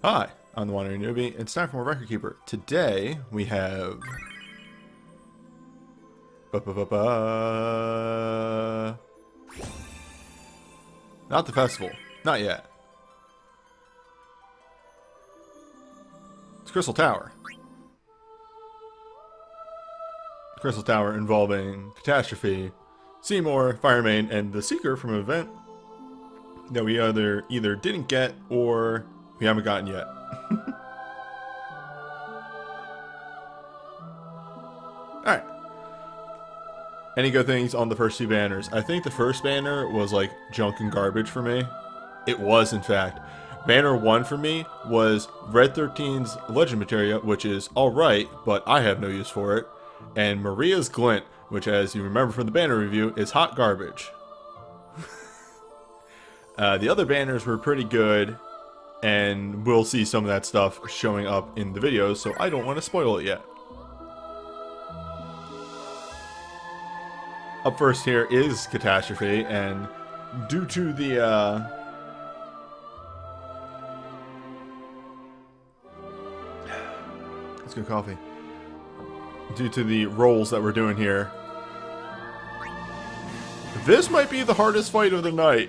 Hi, I'm the Wandering Newbie. It's time for more Record Keeper. Today we have not the festival, not yet. It's Crystal Tower. Crystal Tower involving Catastrophe, Seymour, Firemain, and the Seeker from an event that we either didn't get or we haven't gotten yet. Alright. Any good things on the first two banners? I think the first banner was like junk and garbage for me. It was, in fact. Banner 1 for me was Red 13's Legend Materia, which is alright, but I have no use for it. And Maria's Glint, which, as you remember from the banner review, is hot garbage. The other banners were pretty good, and we'll see some of that stuff showing up in the videos, so I don't want to spoil it yet. Up first here is Catastrophe, and due to the let's get coffee. Due to the rolls that we're doing here, this might be the hardest fight of the night.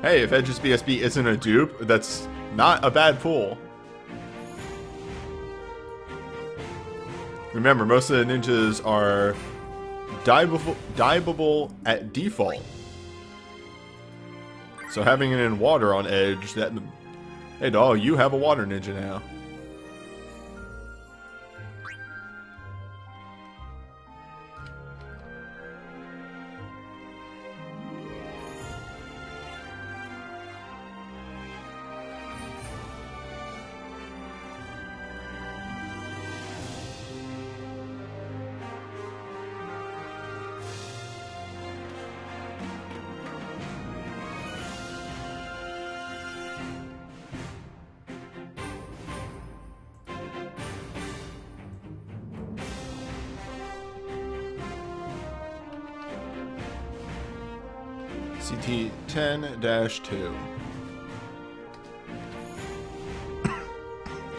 Hey, if Edge's BSB isn't a dupe, that's not a bad pull. Remember, most of the ninjas are diveable at default. So having it in water on Edge, that... Hey dog, you have a water ninja now. CT10-2.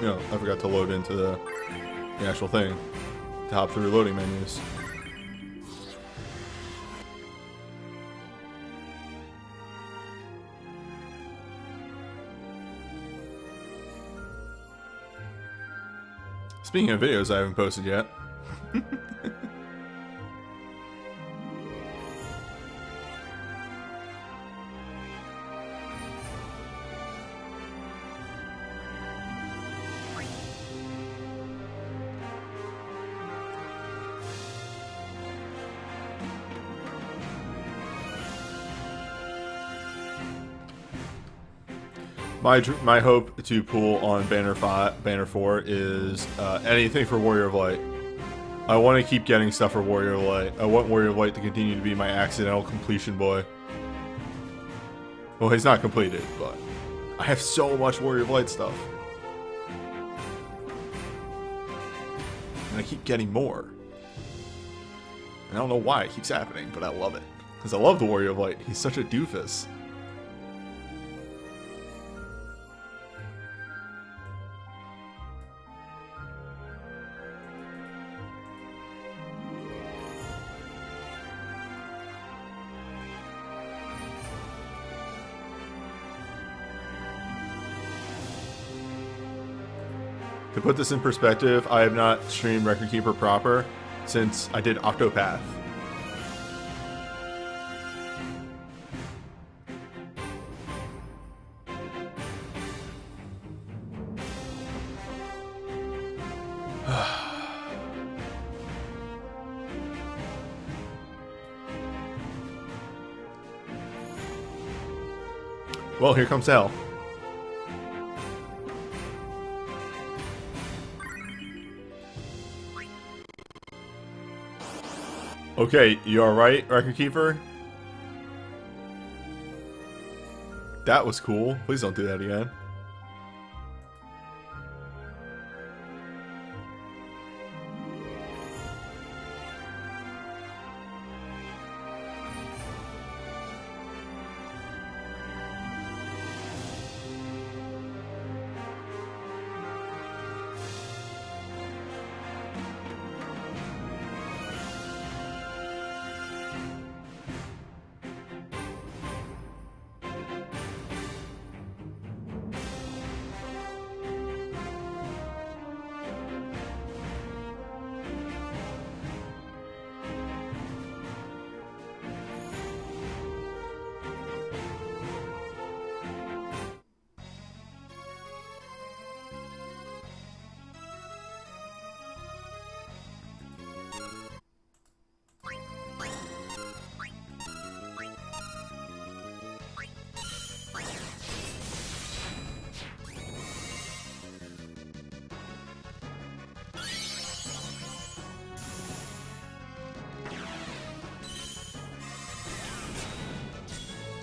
No, I forgot to load into the actual thing to hop through loading menus. Speaking of videos I haven't posted yet. My hope to pull on Banner 4 is anything for Warrior of Light. I want to keep getting stuff for Warrior of Light. I want Warrior of Light to continue to be my accidental completion boy. Well, he's not completed, but I have so much Warrior of Light stuff. And I keep getting more. And I don't know why it keeps happening, but I love it. Because I love the Warrior of Light. He's such a doofus. To put this in perspective, I have not streamed Record Keeper proper since I did Octopath. Well, here comes hell. Okay, you alright, Record Keeper? That was cool. Please don't do that again.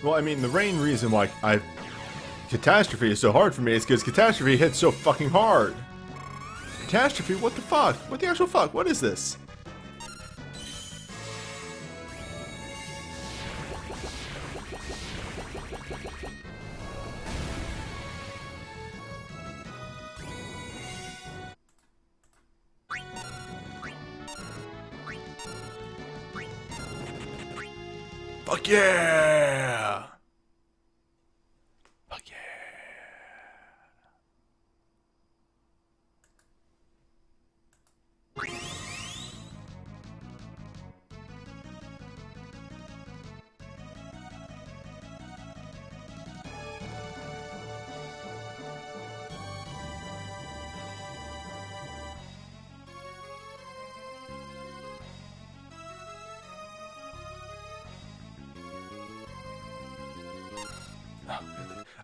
Well, I mean, the main reason why Catastrophe is so hard for me is because Catastrophe hits so fucking hard. Catastrophe? What the fuck? What the actual fuck? What is this? Fuck yeah! Fuck yeah!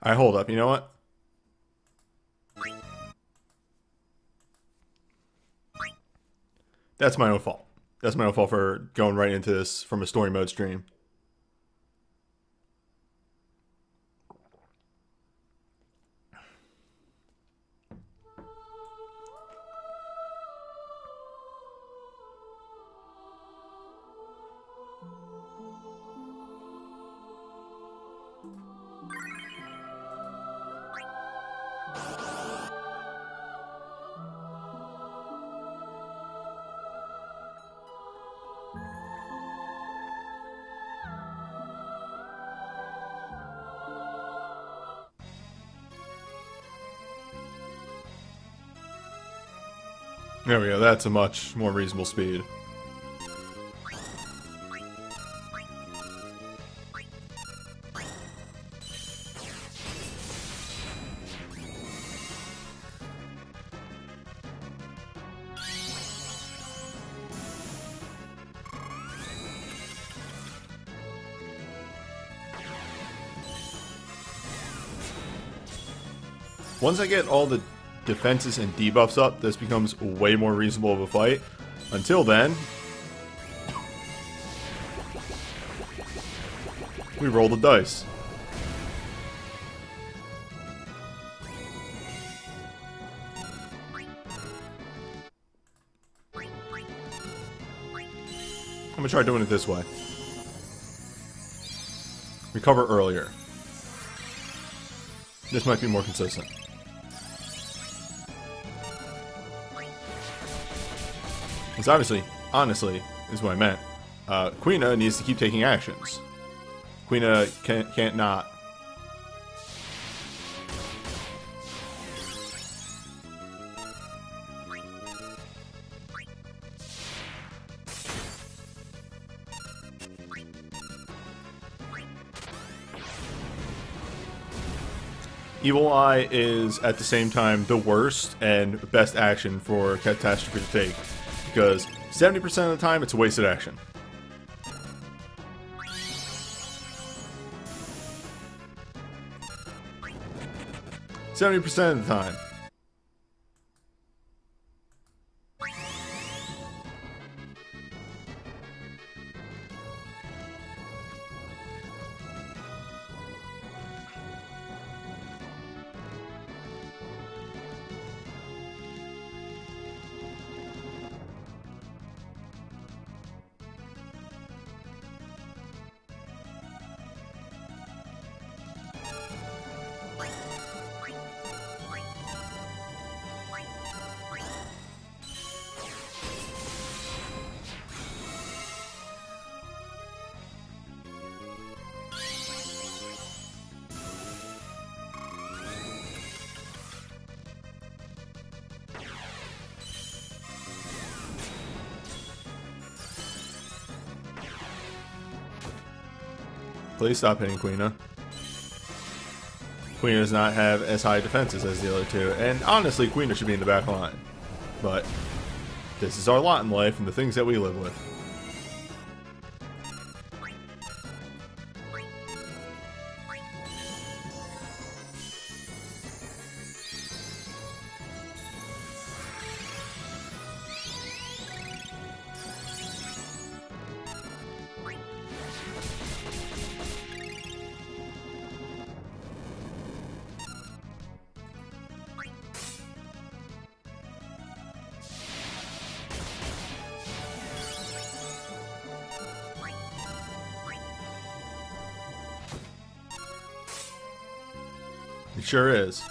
Alright, hold up. You know what? That's my own fault. That's my own fault for going right into this from a story mode stream. There we go, that's a much more reasonable speed. Once I get all the defenses and debuffs up, this becomes way more reasonable of a fight. Until then, we roll the dice. I'm gonna try doing it this way. Recover earlier. This might be more consistent. Because obviously, honestly, is what I meant. Quina needs to keep taking actions. Quina can't not. Evil Eye is at the same time the worst and best action for Catastrophe to take. Because 70% of the time, it's a wasted action. Seventy percent of the time. Please stop hitting Quina. Quina does not have as high defenses as the other two, and honestly, Quina should be in the back line. But this is our lot in life and the things that we live with. It sure is.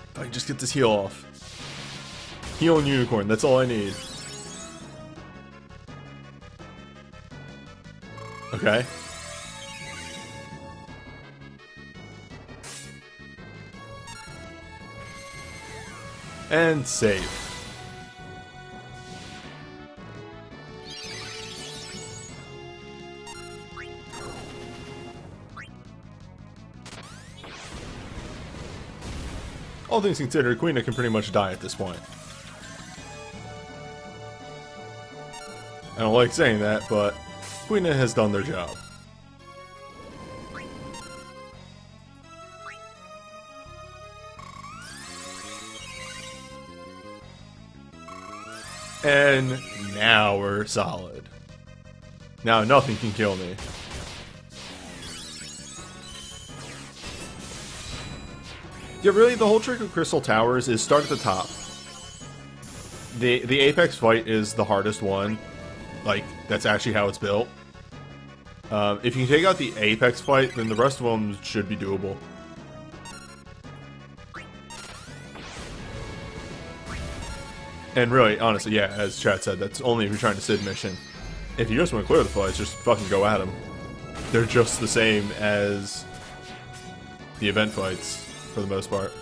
If I can just get this heal off. Heal and unicorn, that's all I need. Okay. And save. All things considered, Queen can pretty much die at this point. I don't like saying that, but Queen has done their job. And now we're solid. Now nothing can kill me. Yeah, really, the whole trick of Crystal Towers is start at the top. The Apex fight is the hardest one. Like, that's actually how it's built. If you can take out the Apex fight, then the rest of them should be doable. And really, honestly, yeah, as chat said, that's only if you're trying to Sid mission. If you just want to clear the fights, just fucking go at them. They're just the same as the event fights, for the most part.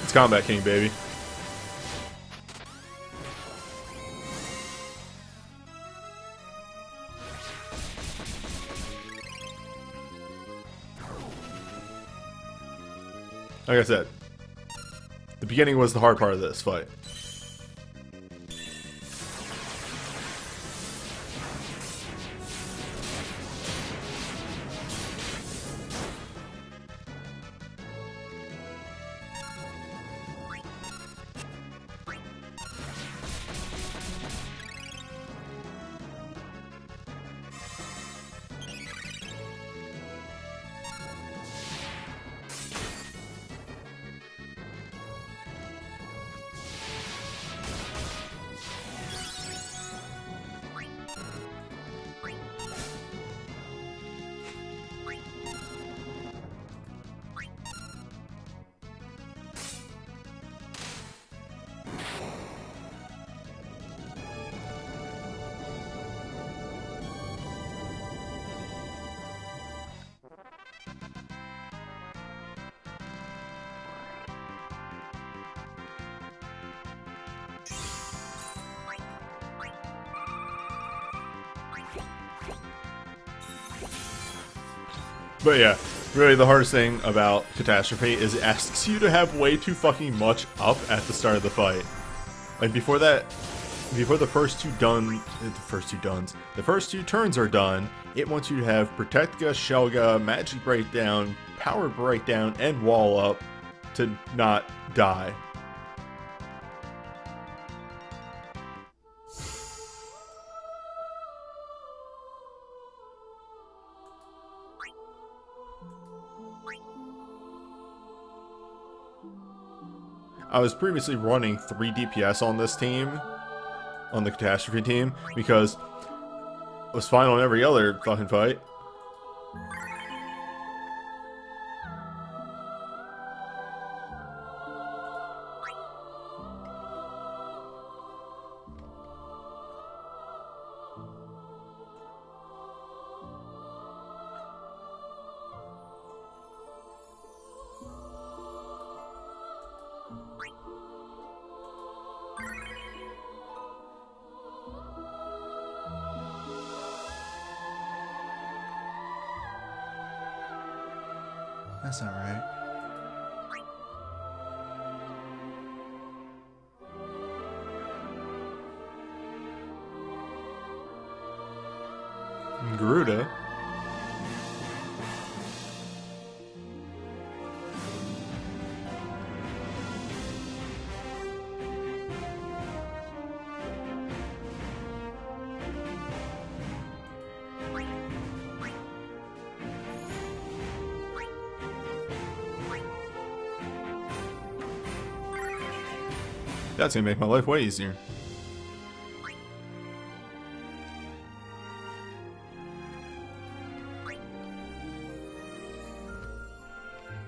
It's Combat King, baby. Like I said, the beginning was the hard part of this fight. But yeah, really the hardest thing about Catastrophe is it asks you to have way too fucking much up at the start of the fight. Like before that, before the first two turns are done, it wants you to have Protectga, Shelga, Magic Breakdown, Power Breakdown, and Wall Up to not die. I was previously running 3 DPS on this team, on the Catastrophe team, because it was fine on every other fucking fight. That's not right. Garuda. That's gonna make my life way easier.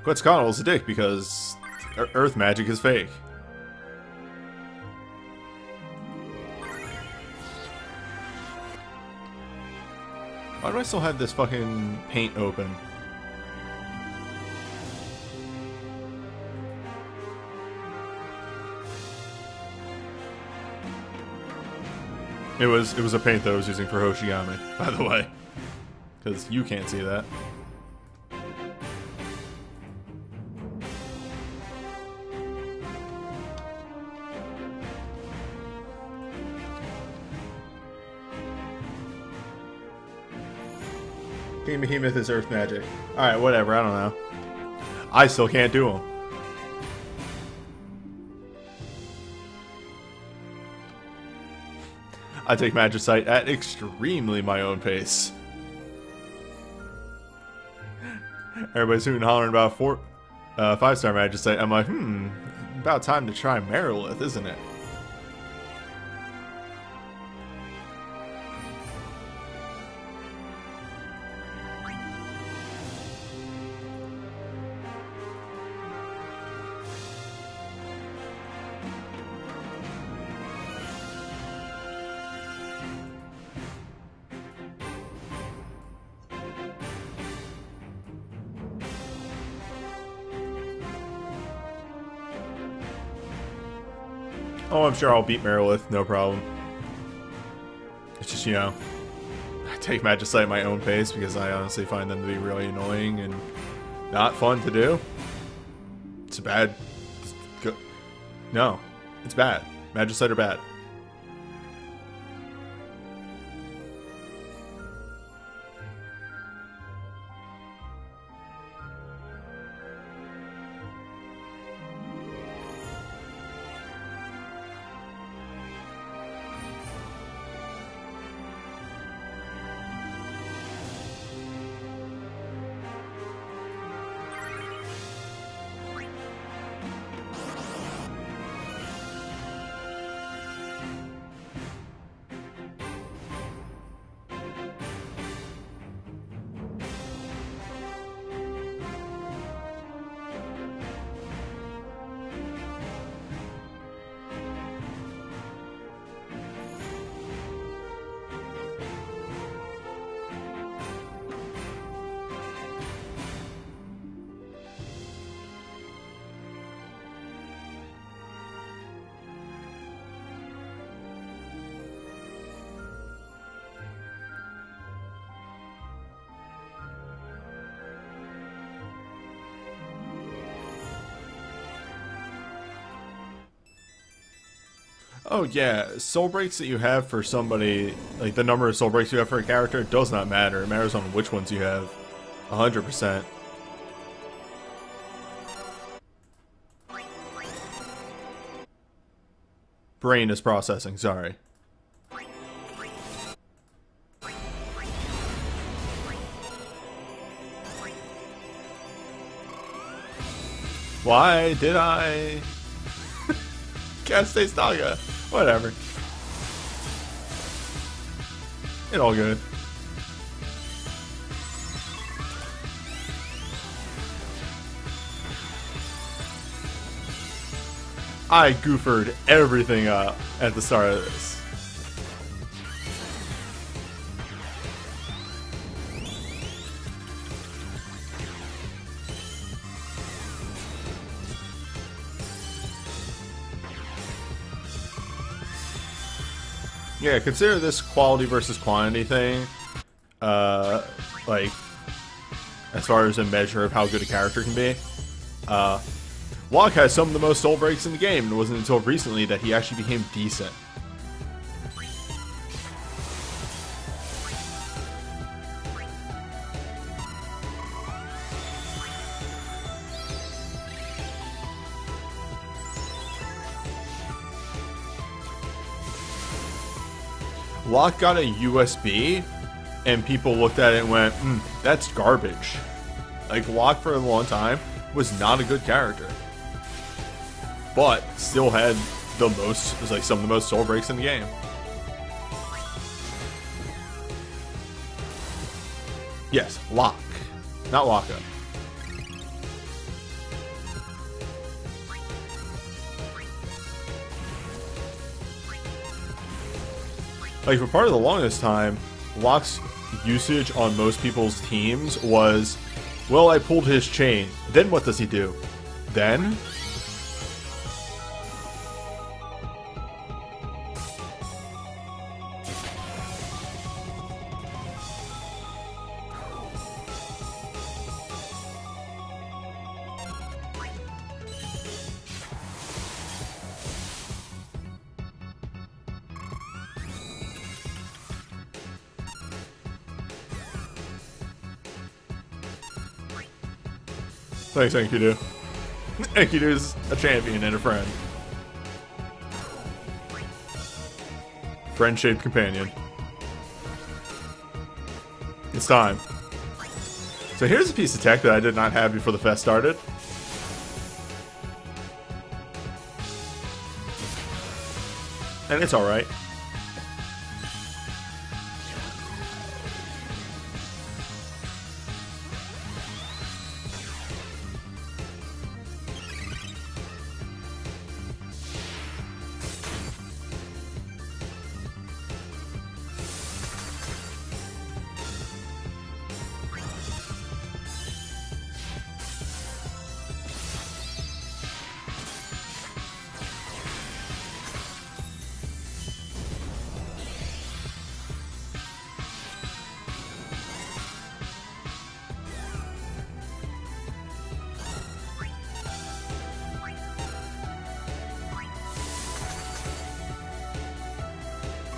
Quetzalcoatl's a dick because Earth magic is fake. Why do I still have this fucking paint open? It was a paint that I was using for Hoshigami, by the way. Because you can't see that. King Behemoth is Earth magic. Alright, whatever, I don't know. I still can't do them. I take Magicite at extremely my own pace. Everybody's hooting and hollering about 5-star Magicite. I'm like, about time to try Merilith, isn't it? Oh, I'm sure I'll beat Merilith, no problem. It's just, you know, I take Magicite at my own pace because I honestly find them to be really annoying and not fun to do. It's bad. No, it's bad. Magicite are bad. Oh yeah, soul breaks that you have for somebody, like the number of soul breaks you have for a character, does not matter. It matters on which ones you have. 100%. Brain is processing, sorry. Why did I cast a Saga? Whatever. It's all good. I goofered everything up at the start of this. Yeah, consider this quality versus quantity thing, like, as far as a measure of how good a character can be. Locke has some of the most soul breaks in the game, and it wasn't until recently that he actually became decent. Locke got a USB, and people looked at it and went, that's garbage. Like, Locke for a long time was not a good character. But still had the most, was like some of the most soul breaks in the game. Yes, Locke, not Locko. Like, for part of the longest time, Locke's usage on most people's teams was, well, I pulled his chain. Then what does he do? Then? Thanks, Enkidu. Enkidu's a champion and a friend. Friend-shaped companion. It's time. So here's a piece of tech that I did not have before the fest started. And it's alright.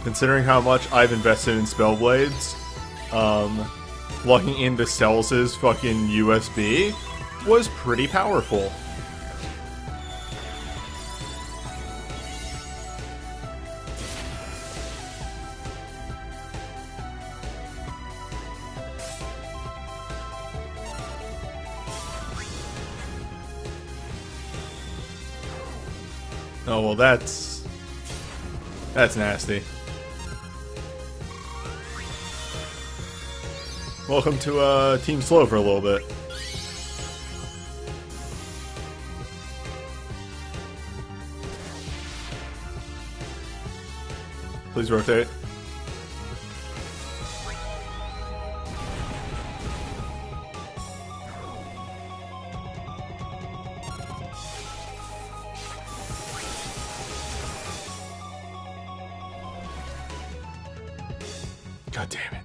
Considering how much I've invested in Spellblades, locking into Cells' fucking USB was pretty powerful. Oh, well, that's nasty. Welcome to Team Slow for a little bit. Please rotate. God damn it.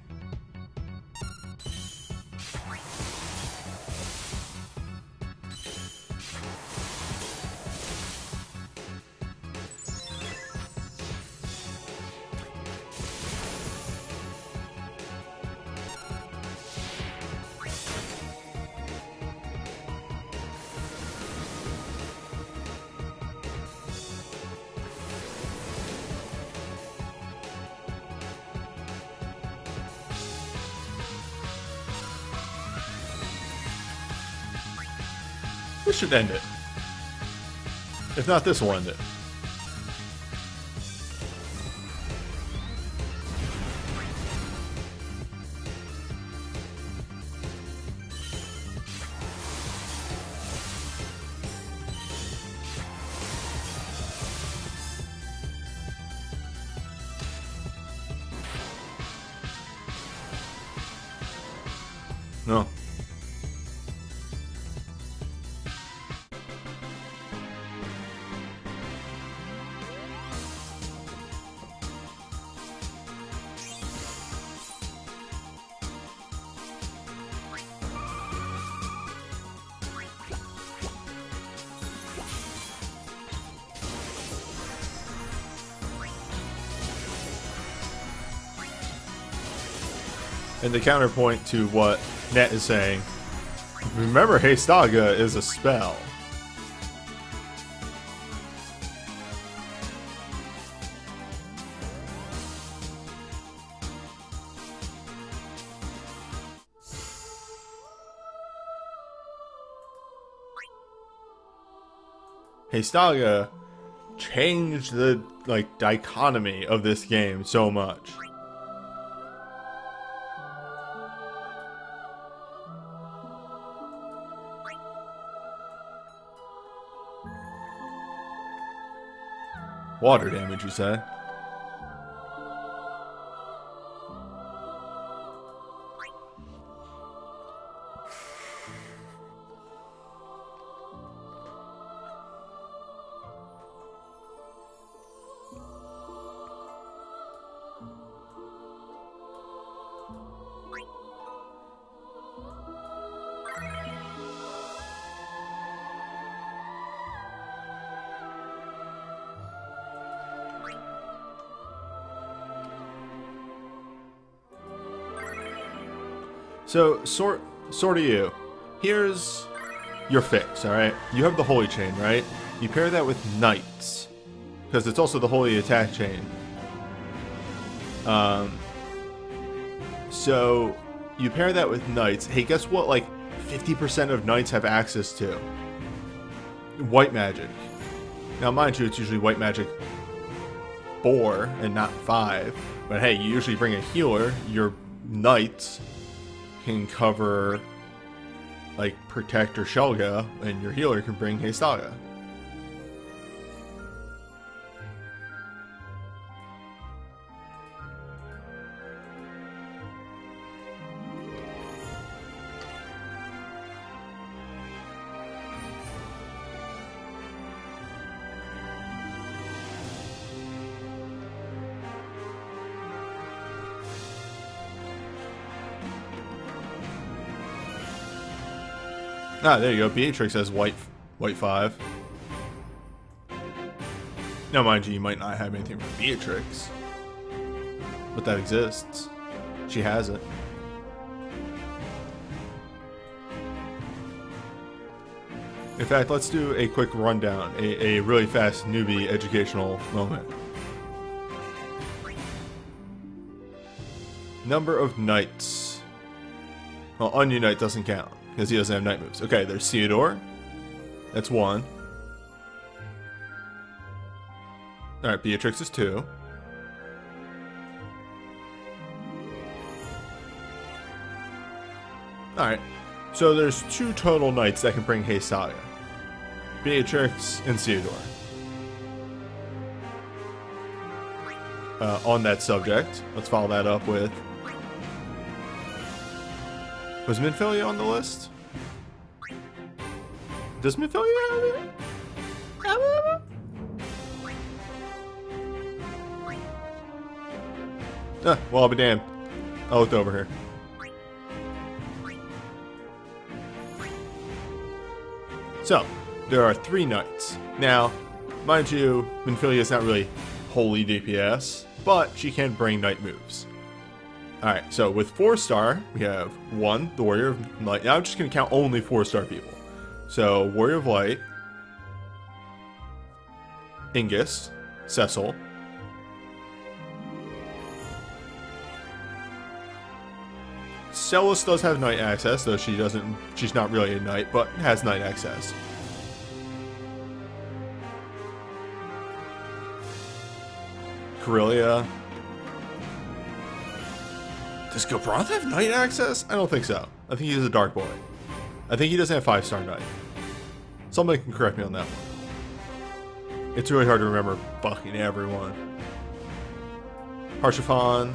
This should end it. If not, this will end it. No. And the counterpoint to what Net is saying, remember Heistaga is a spell. Heistaga changed the like dichotomy of this game so much. Water damage, you said? So, sort of you. Here's your fix, alright? You have the Holy Chain, right? You pair that with Knights, because it's also the Holy Attack Chain. So, you pair that with Knights. Hey, guess what, like, 50% of Knights have access to? White Magic. Now, mind you, it's usually White Magic 4 and not 5. But hey, you usually bring a healer. Your Knights can cover like Protect or Shelga, and your healer can bring Heistaga. Ah, there you go. Beatrix has white 5. Now, mind you might not have anything for Beatrix, but that exists. She has it. In fact, let's do a quick rundown, a really fast newbie educational moment. Number of Knights. Well, Onion Knight doesn't count, because he doesn't have night moves. Okay, there's Theodore. That's 1. Alright, Beatrix is 2. Alright, so there's 2 total knights that can bring Heistaga. Beatrix and Theodore. On that subject, let's follow that up with... Was Minfilia on the list? Does Minfilia have it? Well, I'll be damned. I looked over here. So, there are 3 knights. Now, mind you, Minfilia is not really holy DPS, but she can bring knight moves. Alright, so with 4-star, we have 1, the Warrior of Light. Now I'm just going to count only 4-star people. So, Warrior of Light, Ingus, Cecil, Celis does have knight access, though she's not really a knight, but has knight access. Corellia. Does Gabranth have knight access? I don't think so. I think he's a dark boy. I think he doesn't have 5-star knight. Somebody can correct me on that one. It's really hard to remember fucking everyone. Harshaphon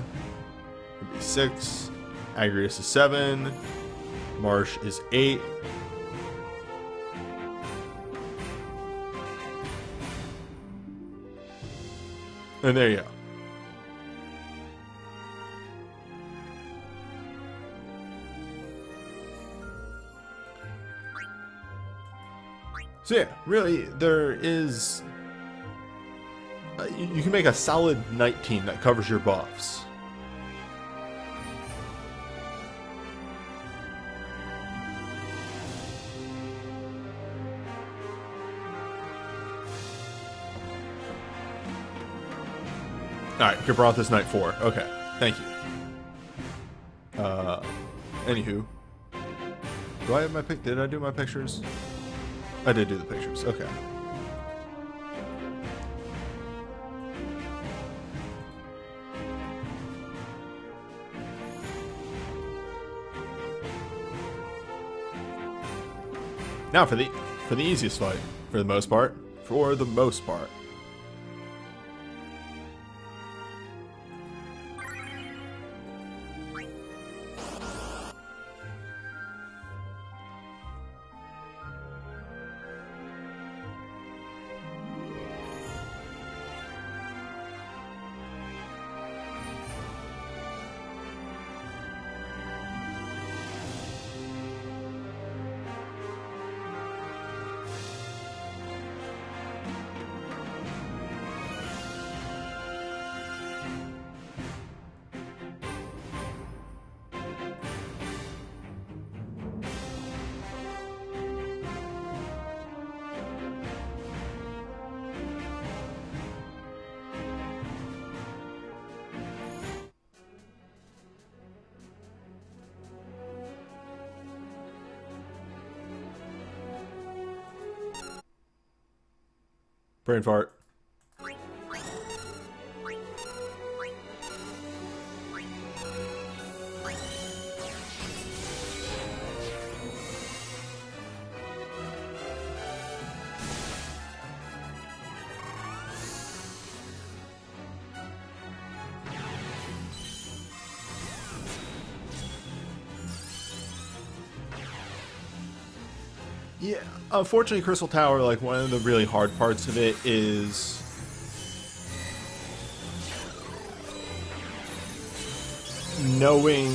would be 6. Agrius is 7. Marsh is 8. And there you go. So yeah, really, there is... you can make a solid knight team that covers your buffs. Alright, Gabranth is Knight 4. Okay, thank you. Anywho. Do I have my pic? Did I do my pictures? I did do the pictures. Okay. Now for the easiest fight, for the most part. For the most part. Brain fart. Yeah, unfortunately, Crystal Tower, like, one of the really hard parts of it is knowing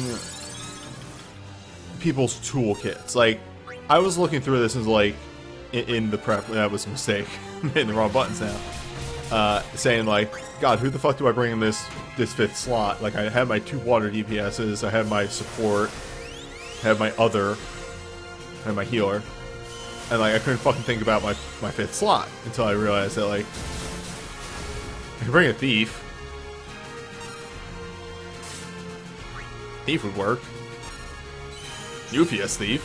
people's toolkits. Like, I was looking through this and, like, in the prep, that was a mistake. I'm hitting the wrong buttons now. Saying, like, God, who the fuck do I bring in this fifth slot? Like, I have my 2 water DPSs, I have my support, I have my other, I have my healer. And, like, I couldn't fucking think about my 5th slot until I realized that, like, I could bring a thief. Thief would work. Euphia's thief.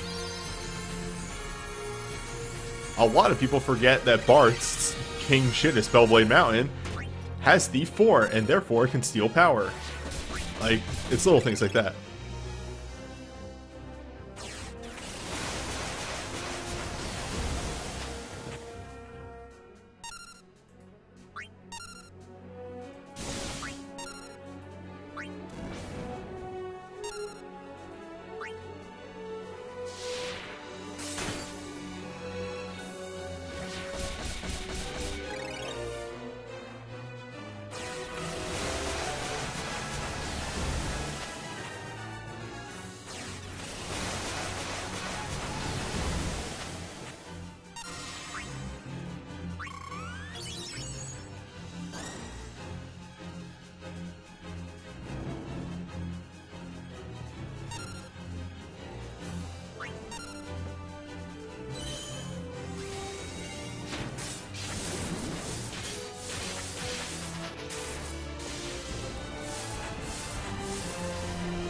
A lot of people forget that Bart's king shit at Spellblade Mountain has Thief 4 and therefore can steal power. Like, it's little things like that.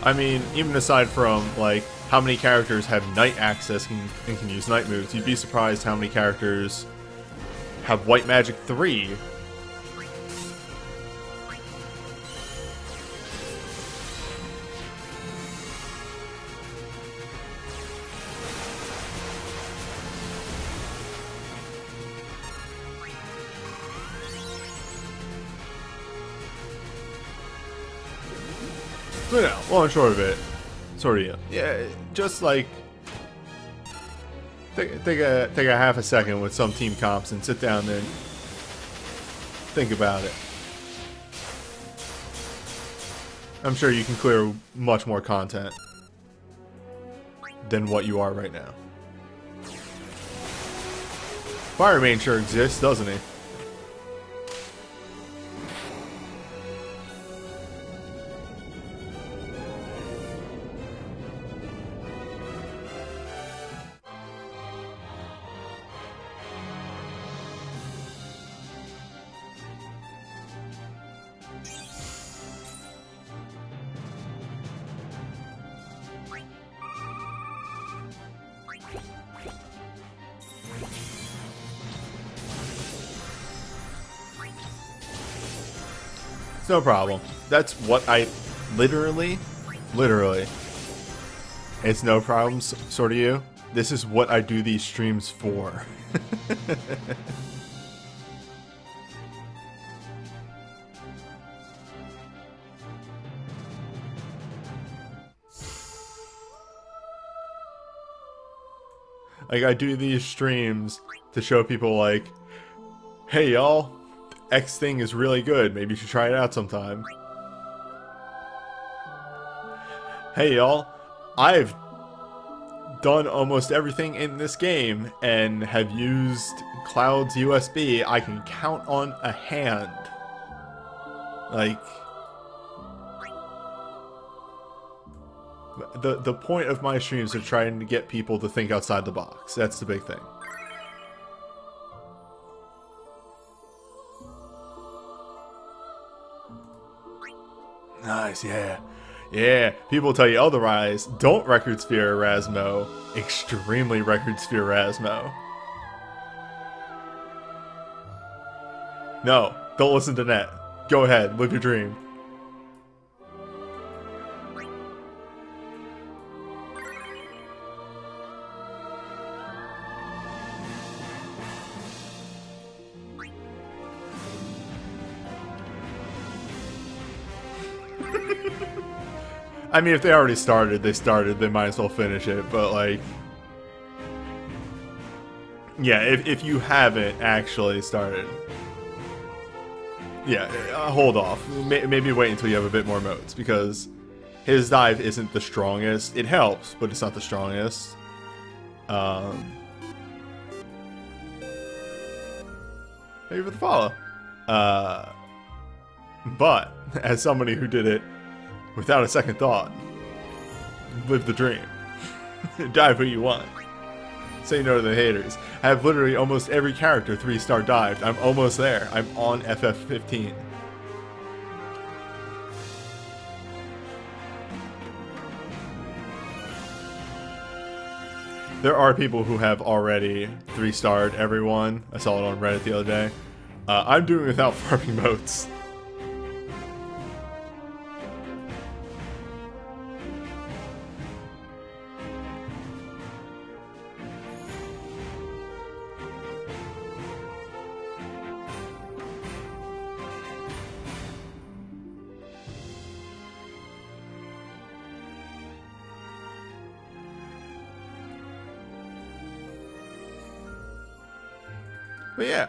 I mean, even aside from, like, how many characters have night access and can use night moves, you'd be surprised how many characters have White Magic 3. But no, long and short of it, sort of, yeah, just like take a half a second with some team comps and sit down there and think about it. I'm sure you can clear much more content than what you are right now. Firemane sure exists, doesn't he? No problem. That's what I literally, it's no problem, sort of you. This is what I do these streams for. Like, I do these streams to show people, like, hey, y'all, X thing is really good. Maybe you should try it out sometime. Hey, y'all, I've done almost everything in this game and have used Cloud's USB. I can count on a hand. Like, the point of my streams are trying to get people to think outside the box. That's the big thing. Nice, yeah. Yeah, people tell you otherwise. Don't record sphere Erasmo. Extremely record sphere Erasmo. No, don't listen to Net. Go ahead, live your dream. I mean, if they already started, they might as well finish it, but like... Yeah, if you haven't actually started... Yeah, hold off. Maybe wait until you have a bit more modes, because his dive isn't the strongest. It helps, but it's not the strongest. Thank you for the follow. But, as somebody who did it without a second thought, live the dream. Dive who you want. Say no to the haters. I have literally almost every character 3-star dived. I'm almost there. I'm on FF15. There are people who have already 3-starred everyone. I saw it on Reddit the other day. I'm doing it without farming modes. But yeah,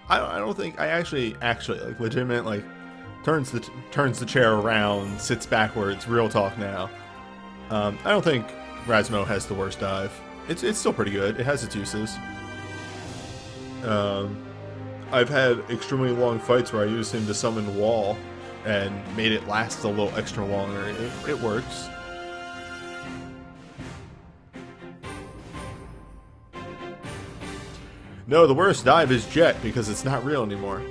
I don't think I actually like legitimate like turns the chair around, sits backwards. Real talk now. I don't think Rasmo has the worst dive. It's still pretty good. It has its uses. I've had extremely long fights where I used him to summon wall and made it last a little extra longer. It works. No, the worst dive is Jet, because it's not real anymore.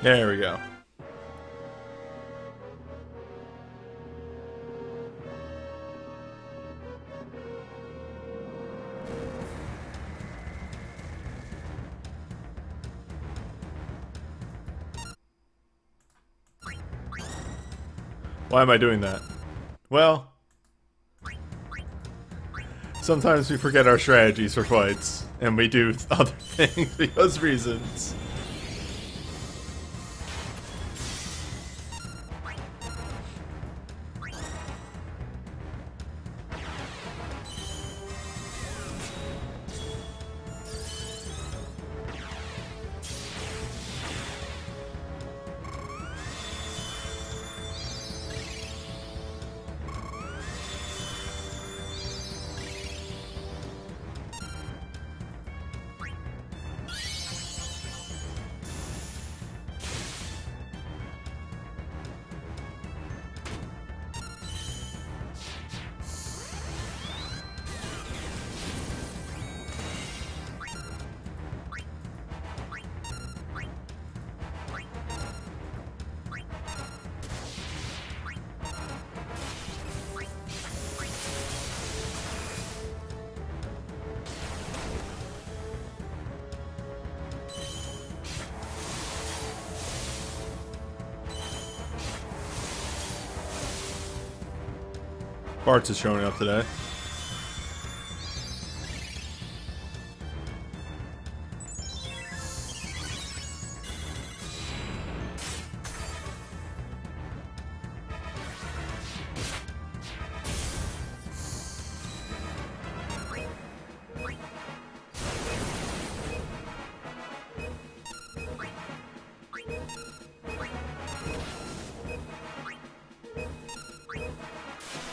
There we go. Why am I doing that? Well, sometimes we forget our strategies for fights, and we do other things because reasons. Bartz is showing up today.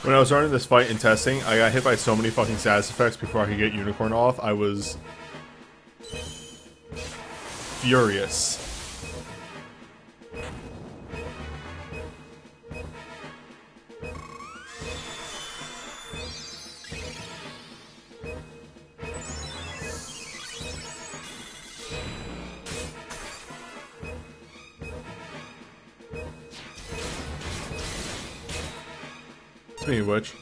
When I was running this fight and testing, I got hit by so many fucking status effects before I could get Unicorn off. I was furious. Speaking of which.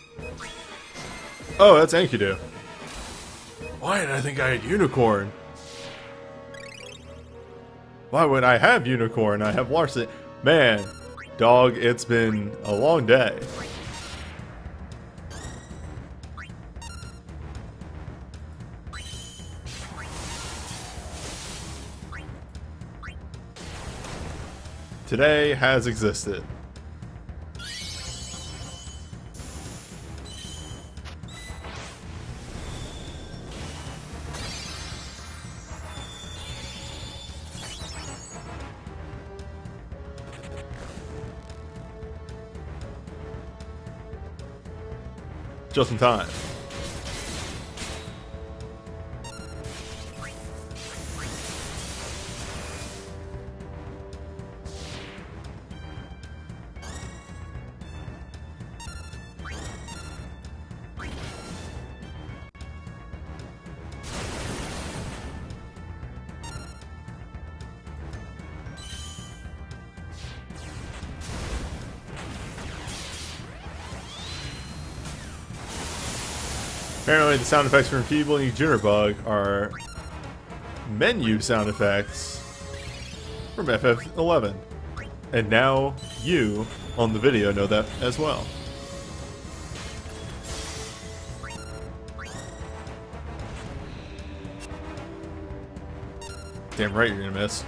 Oh, that's Enkidu. Why did I think I had Unicorn? Why would I have Unicorn? I have Larson. Man, dog, it's been a long day. Today has existed. Just in time. Apparently the sound effects from Feeble and Jitterbug are menu sound effects from FF11. And now you, on the video, know that as well. Damn right you're gonna miss.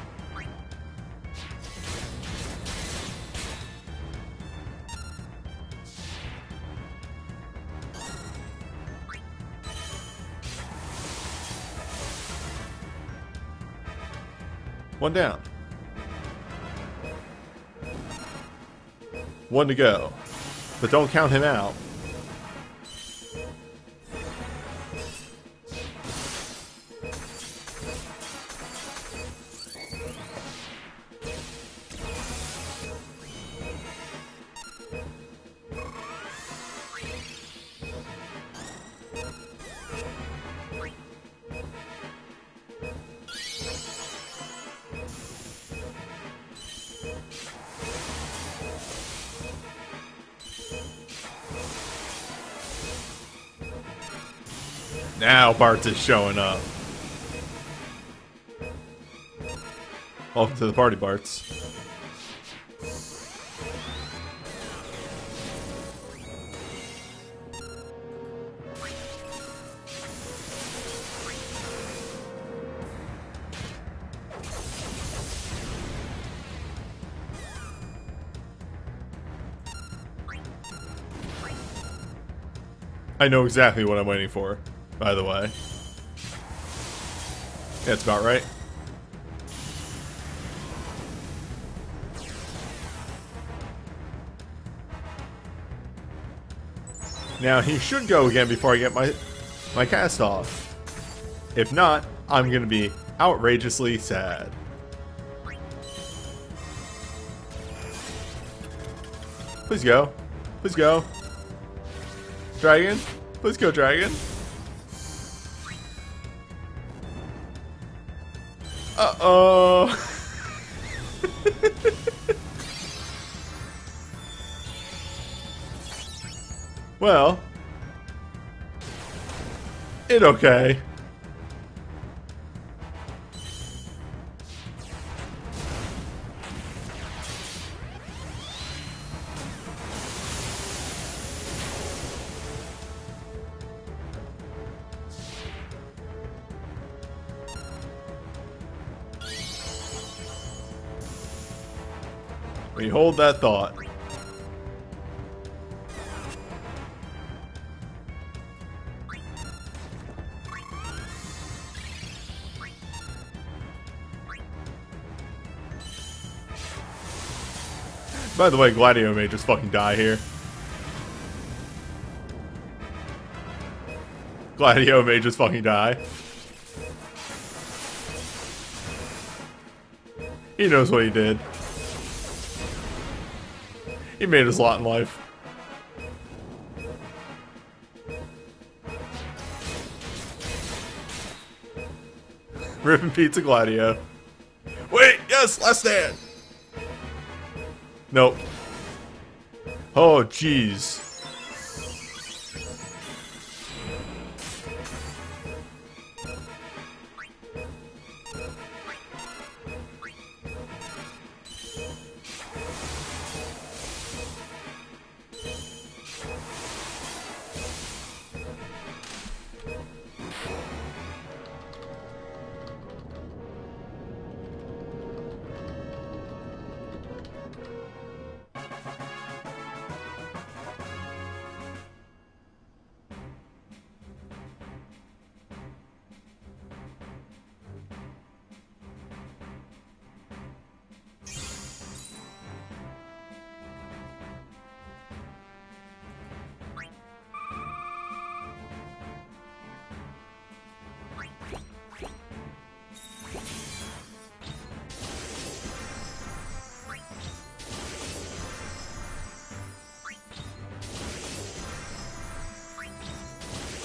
One down. One to go. But don't count him out. Now Bartz is showing up. Welcome to the party, Bartz. I know exactly what I'm waiting for, by the way. That's about right. Now, he should go again before I get my cast off. If not, I'm going to be outrageously sad. Please go. Please go. Dragon. Please go, dragon. Uh-oh. Well. It okay. We hold that thought. By the way, Gladio may just fucking die here. Gladio may just fucking die. He knows what he did. He made his lot in life. Rip and pizza Gladio. Wait, yes, last stand. Nope. Oh, jeez.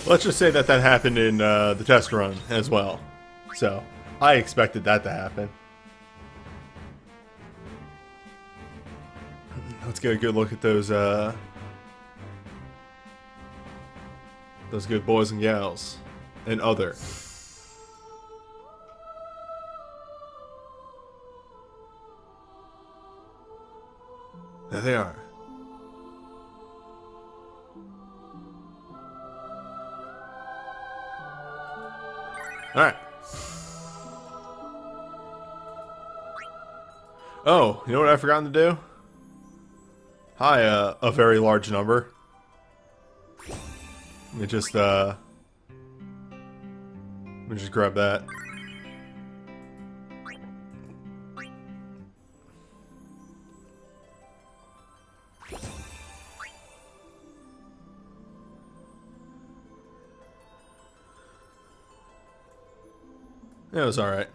Let's just say that that happened in the test run as well. So, I expected that to happen. Let's get a good look at those good boys and gals. And other. There they are. Alright. Oh, you know what I've forgotten to do? Hi, a very large number. Let me just grab that. It was alright.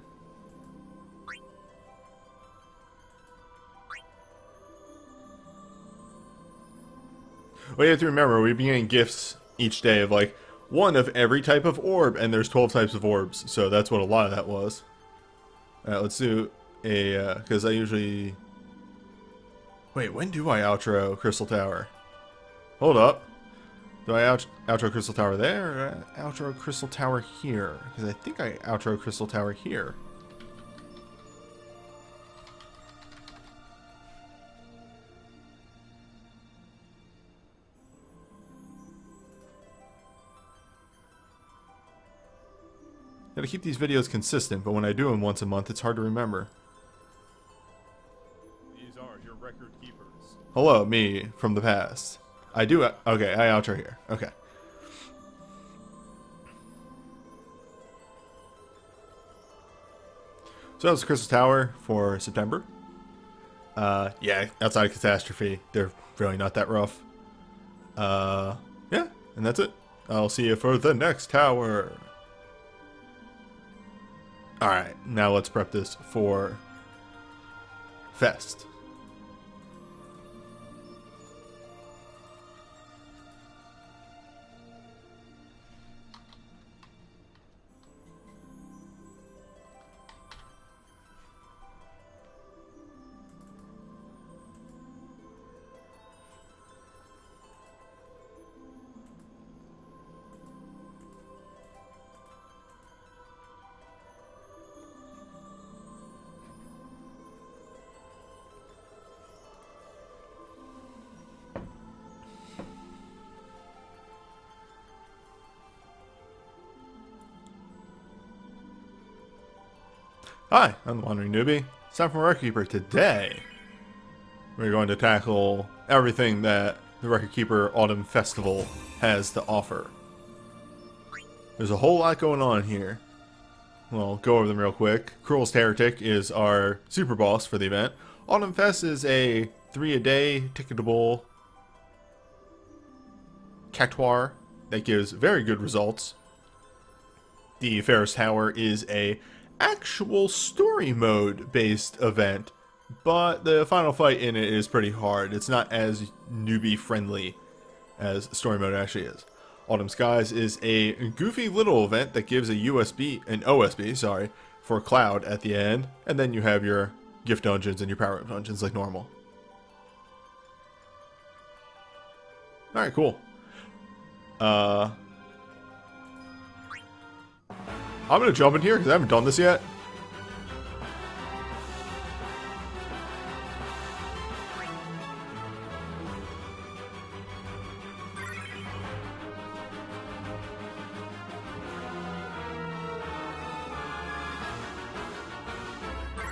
Well, you have to remember, we've been getting gifts each day of like one of every type of orb, and there's 12 types of orbs, so that's what a lot of that was. Alright, let's do a, because I usually... Wait, when do I outro Crystal Tower? Hold up. Do I outro Crystal Tower there, or outro Crystal Tower here? Because I think I outro Crystal Tower here. Gotta keep these videos consistent, but when I do them once a month, it's hard to remember. These are your record keepers. Hello, me from the past. I do. Okay, I outro here. Okay. So that was Crystal Tower for September. Yeah, outside of Catastrophe, they're really not that rough. Yeah, and that's it. I'll see you for the next tower. Alright, now let's prep this for Fest. Hi, I'm the Wandering Newbie. It's time for Record Keeper. Today, we're going to tackle everything that the Record Keeper Autumn Festival has to offer. There's a whole lot going on here. Well, go over them real quick. Cruel's Heretic is our super boss for the event. Autumn Fest is a 3-a-day ticketable cactuar that gives very good results. The Ferris Tower is a actual story mode based event, but the final fight in it is pretty hard. It's not as newbie friendly as story mode actually is. Autumn Skies is a goofy little event that gives an OSB, for Cloud at the end, and then you have your gift dungeons and your power-up dungeons like normal. Alright, cool. I'm gonna jump in here because I haven't done this yet.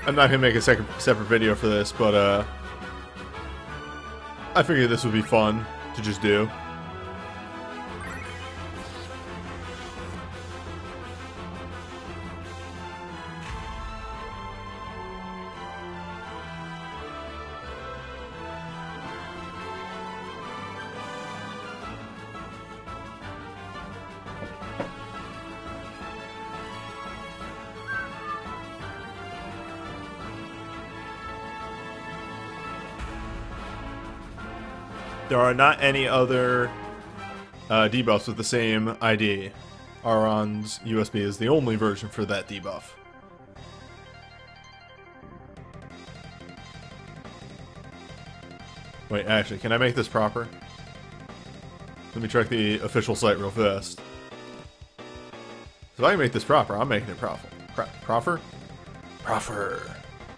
I'm not gonna make a separate video for this, but I figured this would be fun to just do. There are not any other debuffs with the same ID. Auron's USB is the only version for that debuff. Wait, actually, can I make this proper? Let me check the official site real fast. So if I can make this proper, I'm making it proper.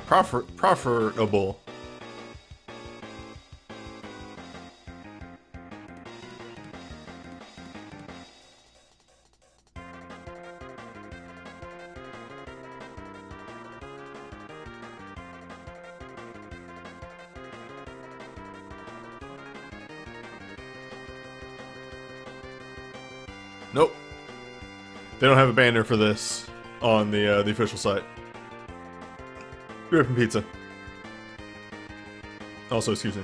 Profitable. Nope. They don't have a banner for this on the official site. Griffin Pizza. Also, excuse me.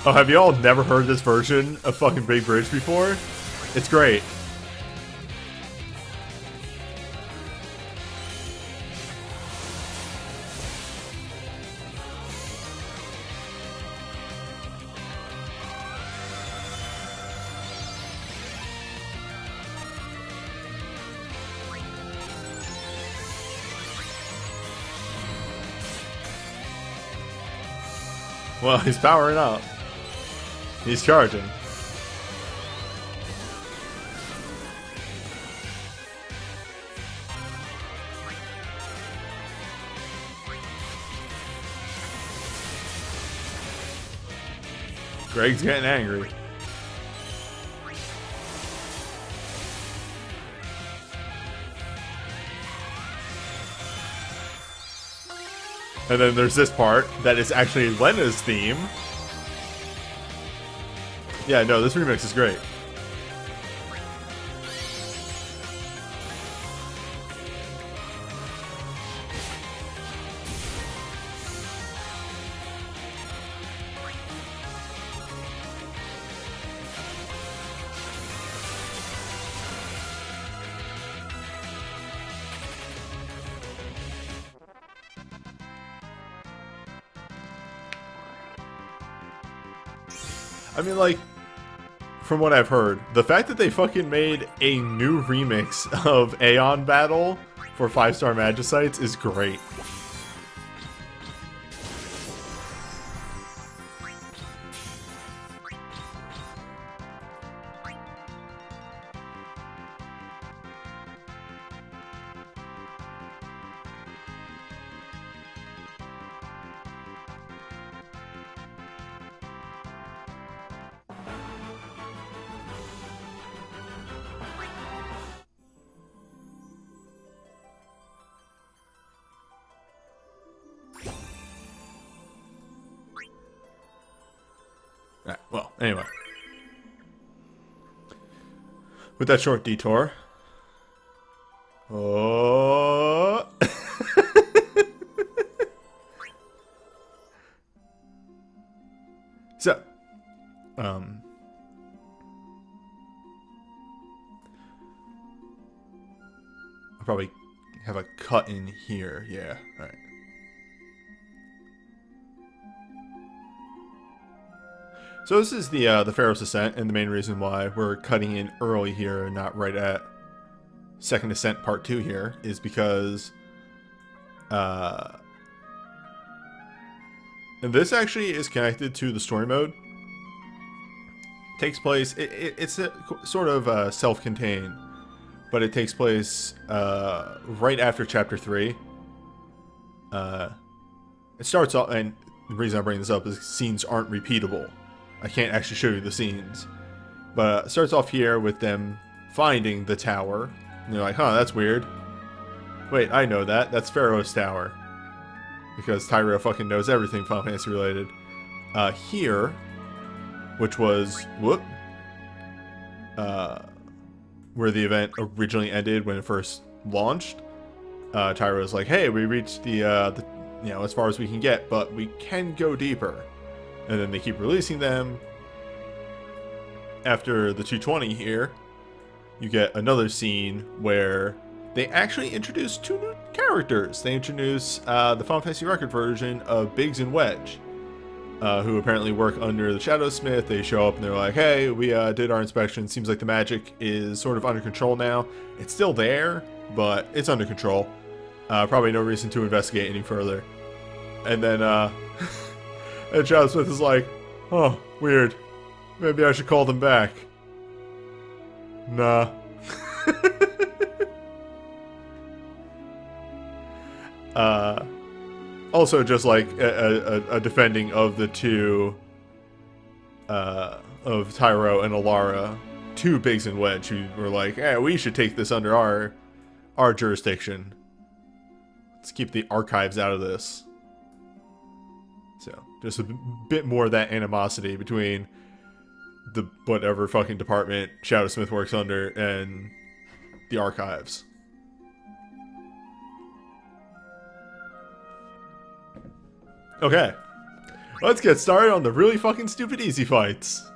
Oh, have you all never heard this version of fucking Big Bridge before? It's great. Well, he's powering up. He's charging. Greg's getting angry. And then there's this part that is actually Lena's theme. Yeah, no, this remix is great. I mean, like, from what I've heard, the fact that they fucking made a new remix of Aeon Battle for 5-star Magicites is great. Right, well, anyway. With that short detour. Oh. So. I'll probably have a cut in here. Yeah, alright. So this is the Pharaoh's Ascent, and the main reason why we're cutting in early here and not right at Second Ascent Part 2 here is because and this actually is connected to the story mode. It takes place, it's a, sort of self-contained, but it takes place right after Chapter 3. It starts off, and the reason I bring this up is scenes aren't repeatable. I can't actually show you the scenes. But it starts off here with them finding the tower. And you're like, huh, that's weird. Wait, I know that. That's Pharaoh's Tower. Because Tyro fucking knows everything Final Fantasy related. Here, which was, where the event originally ended when it first launched. Tyro's like, hey, we reached the you know, as far as we can get, but we can go deeper. And then they keep releasing them. After the 220 here, you get another scene where they actually introduce 2 new characters. They introduce the Final Fantasy Record version of Biggs and Wedge, who apparently work under the Shadowsmith. They show up and they're like, hey, we did our inspection. Seems like the magic is sort of under control now. It's still there, but it's under control. Probably no reason to investigate any further. And then and Shadowsmith is like, oh, weird. Maybe I should call them back. Nah. Also, just like a defending of the two, of Tyro and Alara, 2 Biggs and Wedge, who were like, "Eh, we should take this under our jurisdiction. Let's keep the archives out of this." So, just a bit more of that animosity between the whatever fucking department Shadowsmith works under and the archives. Okay. Let's get started on the really fucking stupid easy fights.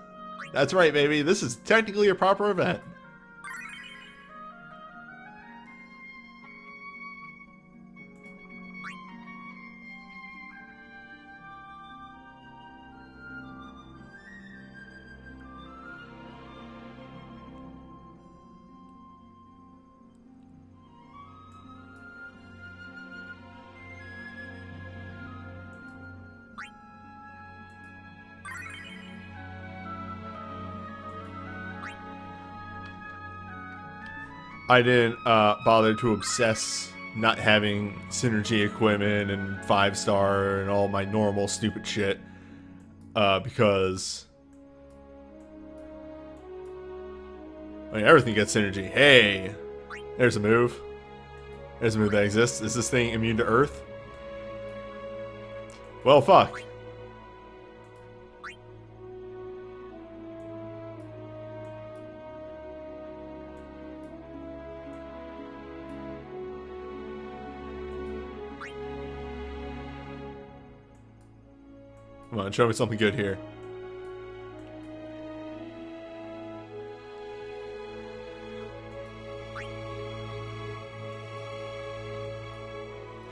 That's right, baby. This is technically a proper event. I didn't bother to obsess not having synergy equipment and 5-star and all my normal stupid shit because I mean, everything gets synergy. Hey, there's a move. There's a move that exists. Is this thing immune to Earth? Well, fuck. Come on, show me something good here.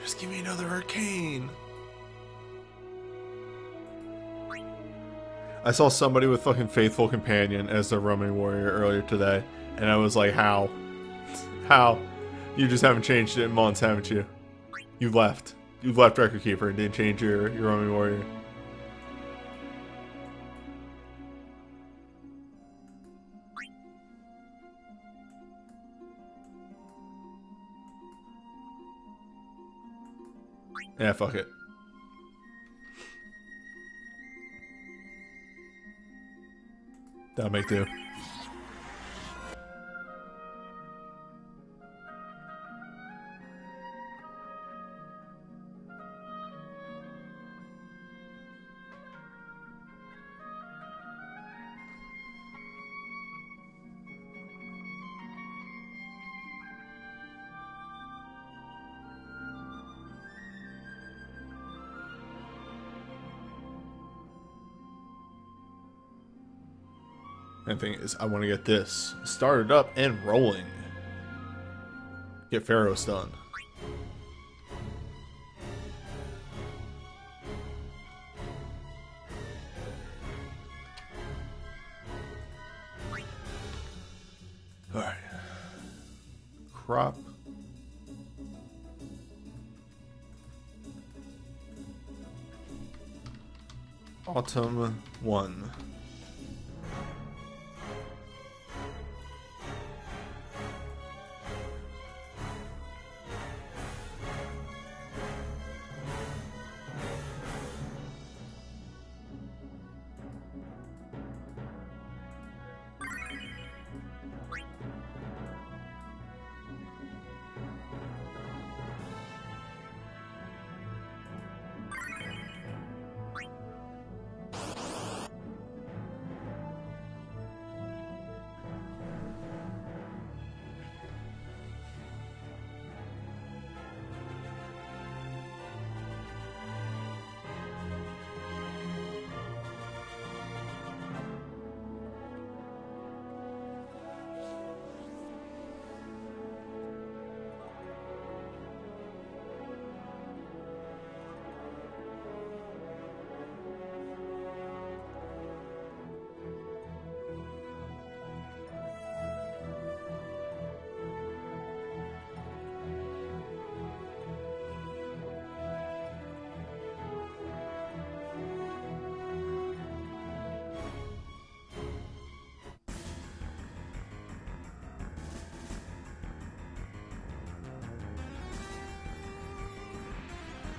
Just give me another arcane. I saw somebody with fucking Faithful Companion as their roaming warrior earlier today, and I was like, how? How? You just haven't changed it in months, haven't you? You've left. You've left Record Keeper and didn't change your roaming warrior. Yeah, fuck it. That'll make do. And the thing is, I want to get this started up and rolling. Get Pharaoh stun. Alright. Crop. Autumn 1.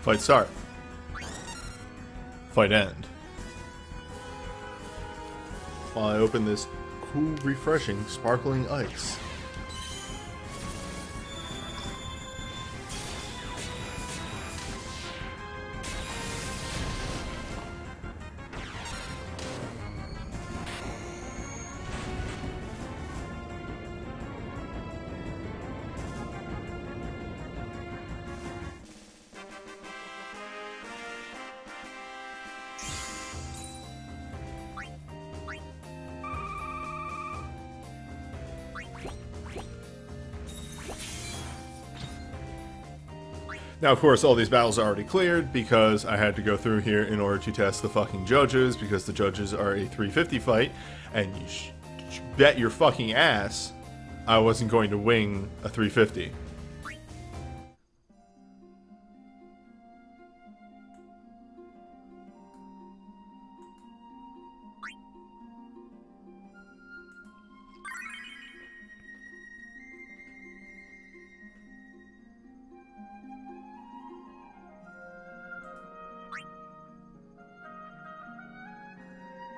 Fight start. Fight end. While I open this cool, refreshing, sparkling ice. Now, of course, all these battles are already cleared because I had to go through here in order to test the fucking judges, because the judges are a 350 fight, and you bet your fucking ass I wasn't going to wing a 350.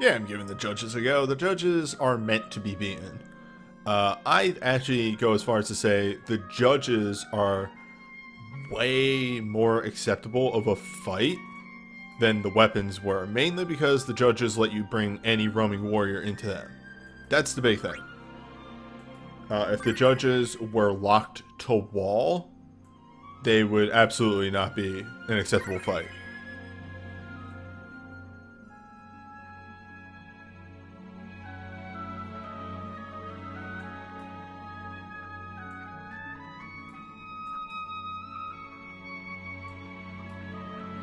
Yeah, I'm giving the judges a go. The judges are meant to be beaten. I actually go as far as to say the judges are way more acceptable of a fight than the weapons were, mainly because the judges let you bring any roaming warrior into them. That's the big thing. If the judges were locked to wall, they would absolutely not be an acceptable fight.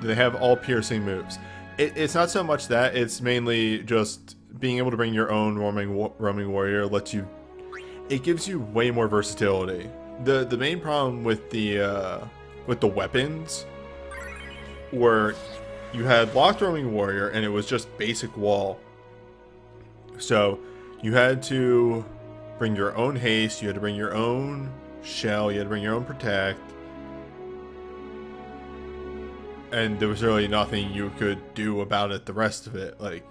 They have all piercing moves. It's not so much that, it's mainly just being able to bring your own roaming warrior lets you... It gives you way more versatility. The main problem with the weapons were you had locked roaming warrior and it was just basic wall. So you had to bring your own haste, you had to bring your own shell, you had to bring your own protect. And there was really nothing you could do about it the rest of it. Like,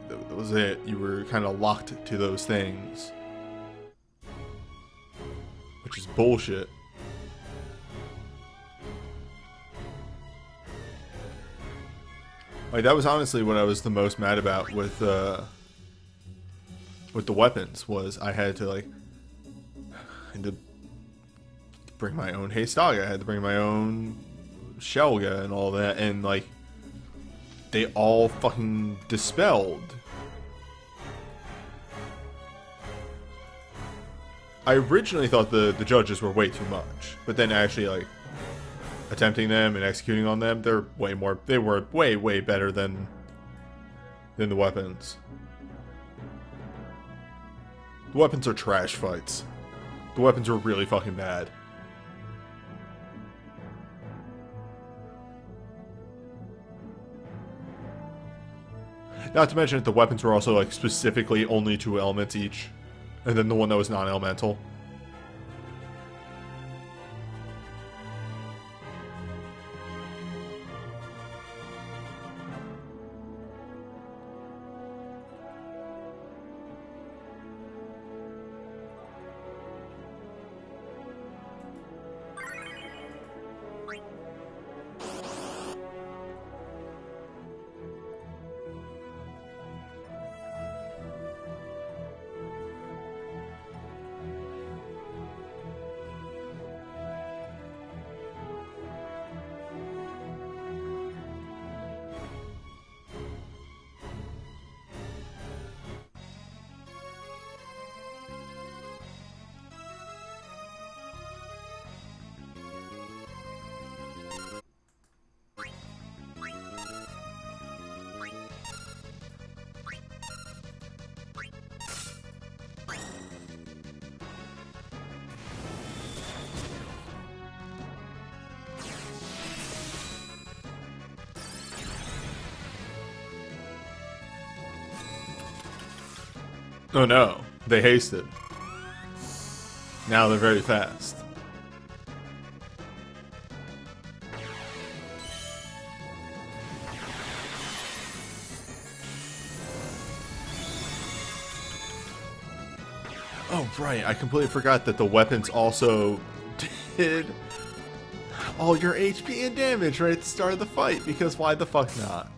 that was it. You were kind of locked to those things. Which is bullshit. Like, that was honestly what I was the most mad about with the weapons, was I had to, like, bring my own haste dog. I had to bring my own Shelga and all that, and like they all fucking dispelled. I originally thought the judges were way too much, but then actually like attempting them and executing on them, they were way better than the weapons. The weapons are trash fights. The weapons are really fucking bad. Not to mention that the weapons were also like specifically only 2 elements each, and then the one that was non-elemental. Oh no, they hasted. Now they're very fast. Oh right, I completely forgot that the weapons also did all your HP and damage right at the start of the fight, because why the fuck not?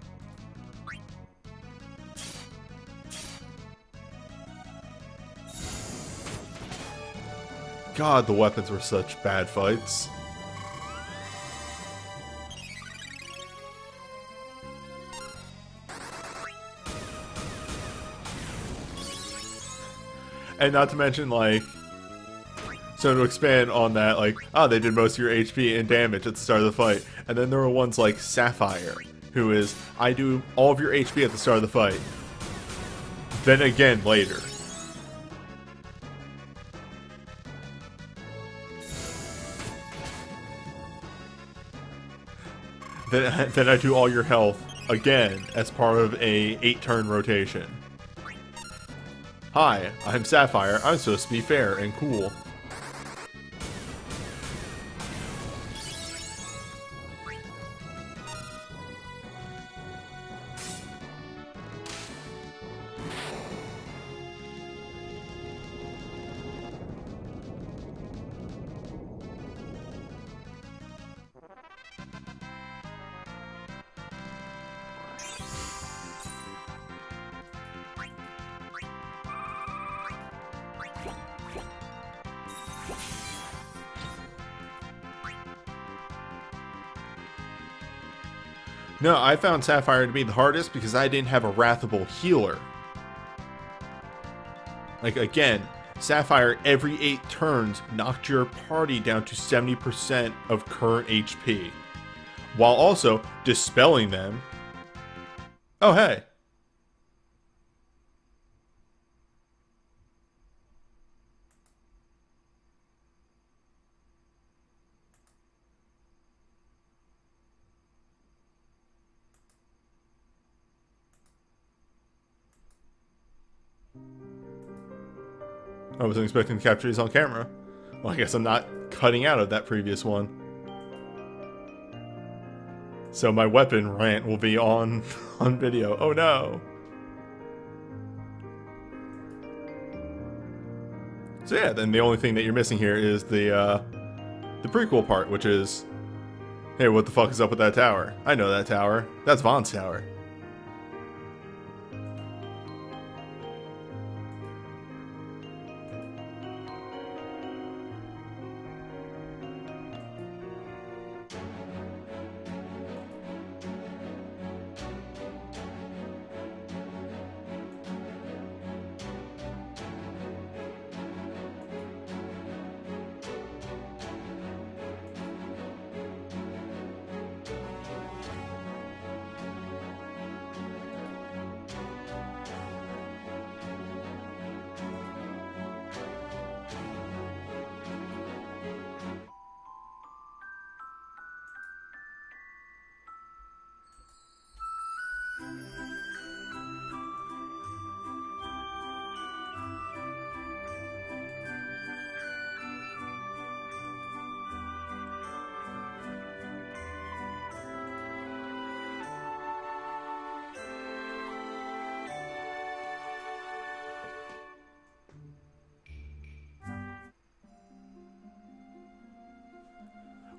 God, the weapons were such bad fights. And not to mention, like, So to expand on that, like, oh, they did most of your HP and damage at the start of the fight. And then there were ones like Sapphire, who is, I do all of your HP at the start of the fight. Then again later. Then I do all your health again as part of a 8-turn rotation. Hi, I'm Sapphire. I'm supposed to be fair and cool. No, I found Sapphire to be the hardest because I didn't have a Wrathable healer. Like, again, Sapphire every 8 turns knocked your party down to 70% of current HP, while also dispelling them. Oh, hey. I wasn't expecting to capture these on camera. Well, I guess I'm not cutting out of that previous one. So my weapon rant will be on video. Oh no! So yeah, then the only thing that you're missing here is the prequel part, which is, hey, what the fuck is up with that tower? I know that tower. That's Vaughn's tower.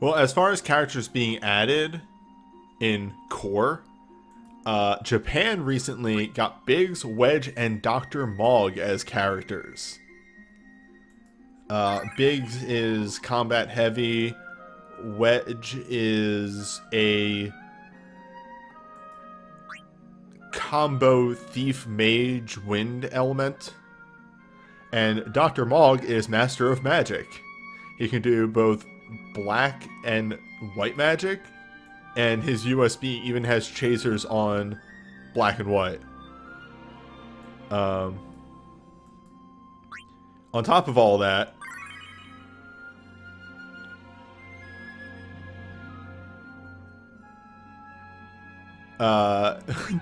Well, as far as characters being added in core, Japan recently got Biggs, Wedge, and Dr. Mog as characters. Biggs is combat heavy. Wedge is a combo thief mage wind element. And Dr. Mog is master of magic. He can do both black and white magic, and his USB even has chasers on black and white. On top of all that,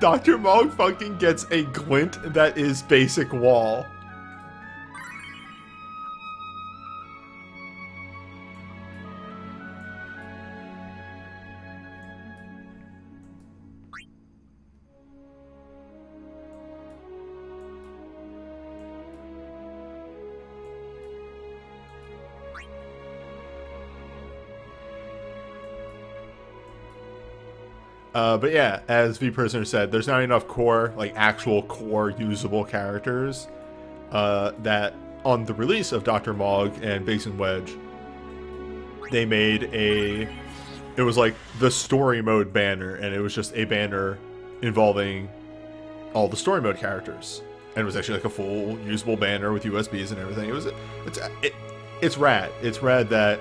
Dr. Mog fucking gets a glint that is basic wall. But yeah, as V-Prisoner said, there's not enough core, like actual core usable characters, that on the release of Dr. Mog and Biggs and Wedge, they made it was like the story mode banner, and it was just a banner involving all the story mode characters. And it was actually like a full usable banner with USBs and everything. it's rad. It's rad that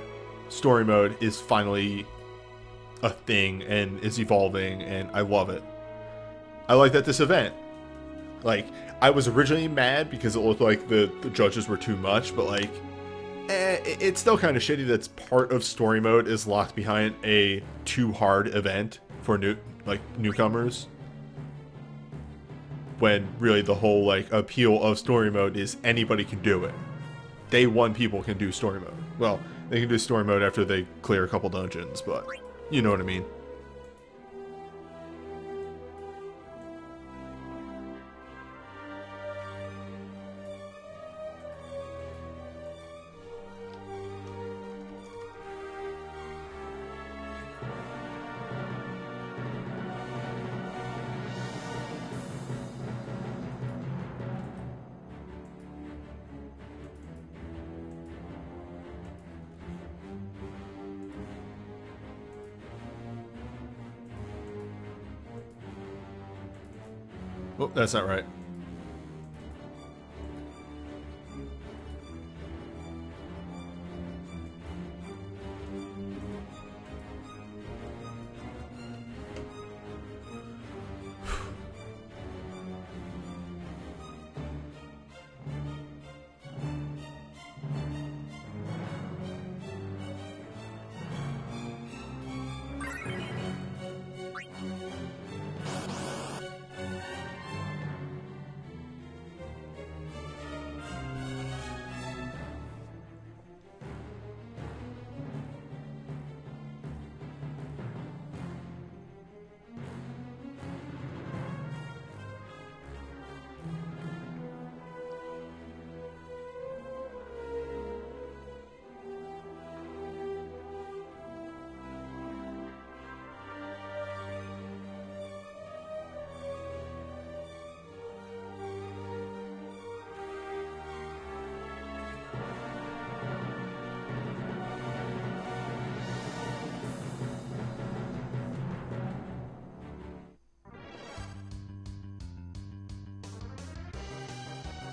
story mode is finally a thing and is evolving, and I love it. I like that this event, like, I was originally mad because it looked like the judges were too much, but like, it's still kind of shitty that's part of story mode is locked behind a too hard event for newcomers. When really the whole like appeal of story mode is anybody can do it. Day one people can do story mode. Well, they can do story mode after they clear a couple dungeons, but you know what I mean. Oh, that's not right.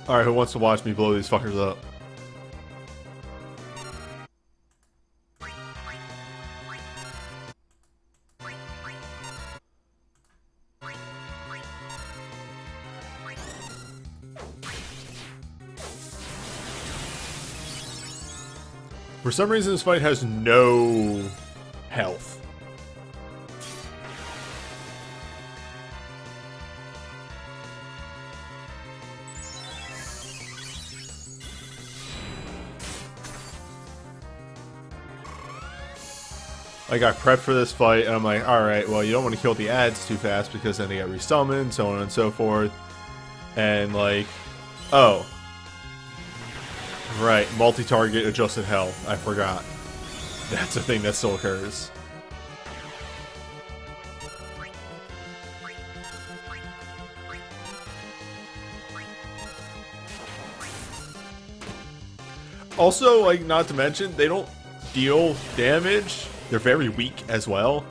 Alright, who wants to watch me blow these fuckers up? For some reason, this fight has no health. Like, I prepped for this fight, and I'm like, alright, well, you don't want to kill the ads too fast because then they get resummoned, so on and so forth. And, like, oh. Right, multi-target adjusted health. I forgot. That's a thing that still occurs. Also, like, not to mention, they don't deal damage. They're very weak as well.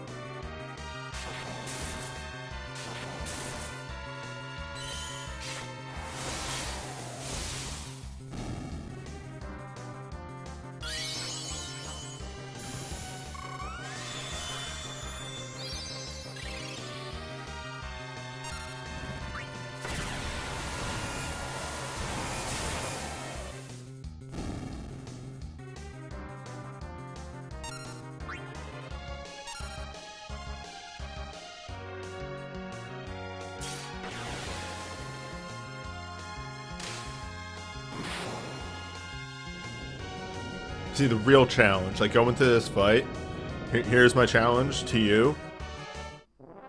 See, the real challenge, like, go into this fight. Here's my challenge to you.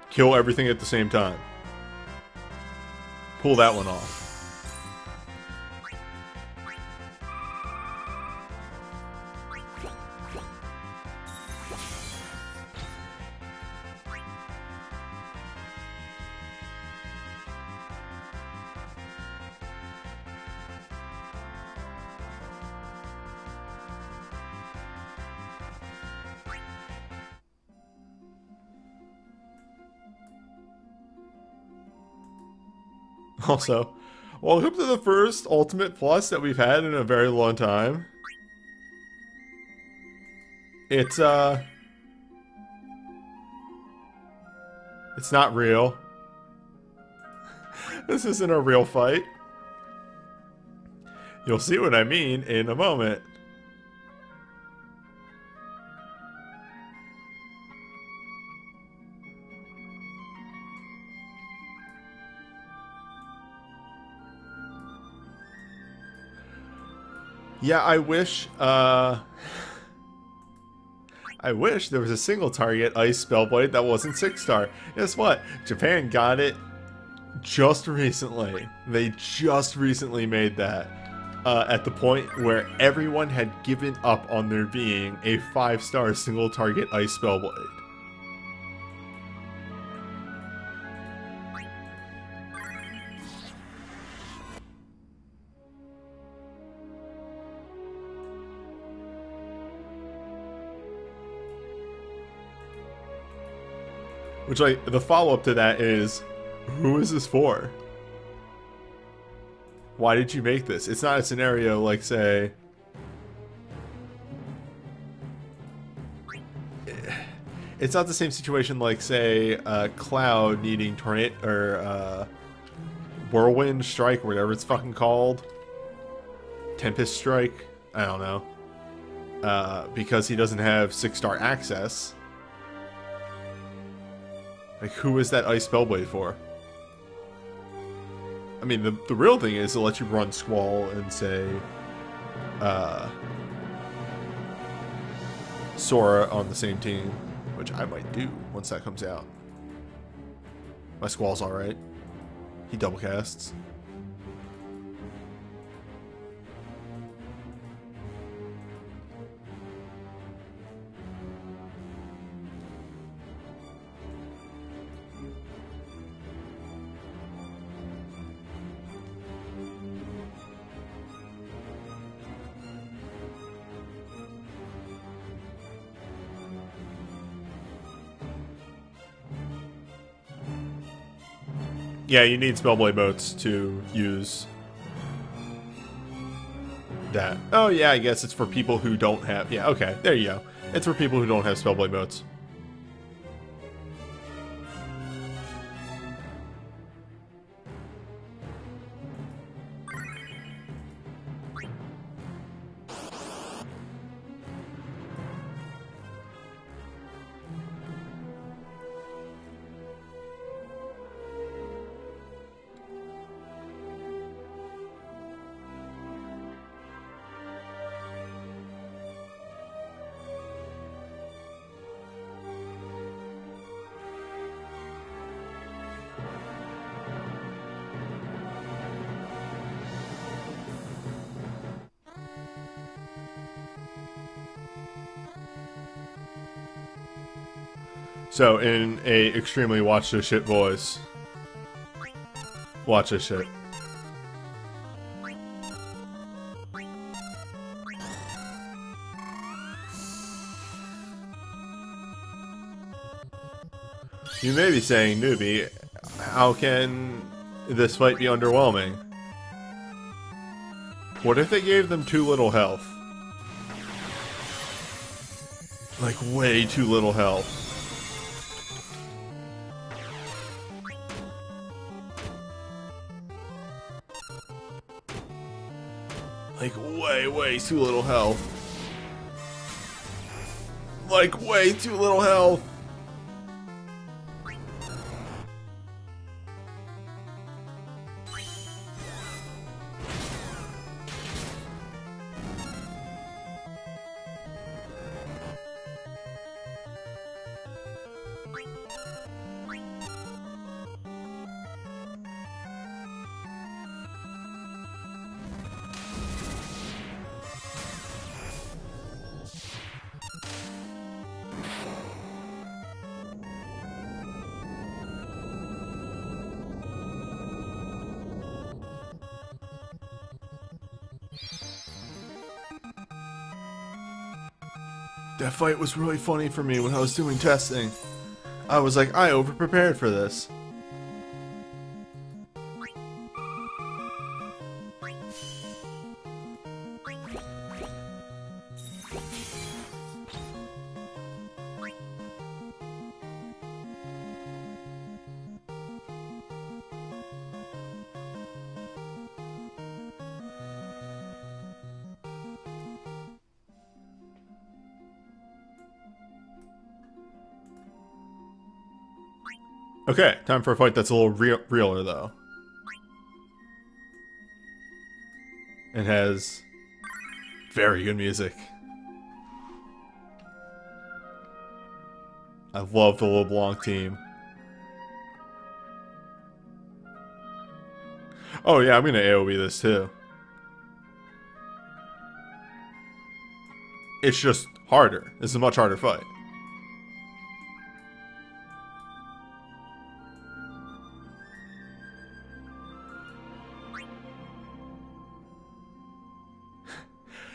Kill everything at the same time. Pull that one off. Also, welcome to the first Ultimate Plus that we've had in a very long time. It's not real. This isn't a real fight. You'll see what I mean in a moment. Yeah, I wish there was a single target ice spellblade that wasn't 6-star. Guess what? Japan got it just recently. They just recently made that at the point where everyone had given up on there being a 5-star single target ice spellblade. Which, like, the follow-up to that is, who is this for? Why did you make this? It's not a scenario like, say... It's not the same situation like, say, Cloud needing Tornado, or, Whirlwind Strike, or whatever it's fucking called. Tempest Strike? I don't know. Because he doesn't have 6-star access. Like, who is that ice spellblade for? I mean, the real thing is to let you run Squall and say, Sora on the same team, which I might do once that comes out. My Squall's alright. He double casts. Yeah, you need Spellblade motes to use that. Oh yeah, I guess it's for people who don't have... Yeah, okay, there you go. It's for people who don't have Spellblade motes. So, in a extremely watch this shit voice. Watch this shit. You may be saying, newbie, how can this fight be underwhelming? What if they gave them too little health? Like, way too little health. Like, way too little health. Like, way too little health. That fight was really funny for me when I was doing testing. I was like, I over-prepared for this. Okay, time for a fight that's a little realer, though. It has very good music. I love the LeBlanc team. Oh yeah, I'm gonna AoE this too. It's just harder. This is a much harder fight.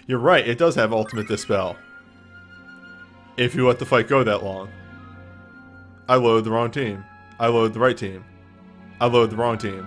You're right, it does have ultimate dispel. If you let the fight go that long. I load the wrong team. I load the right team. I load the wrong team.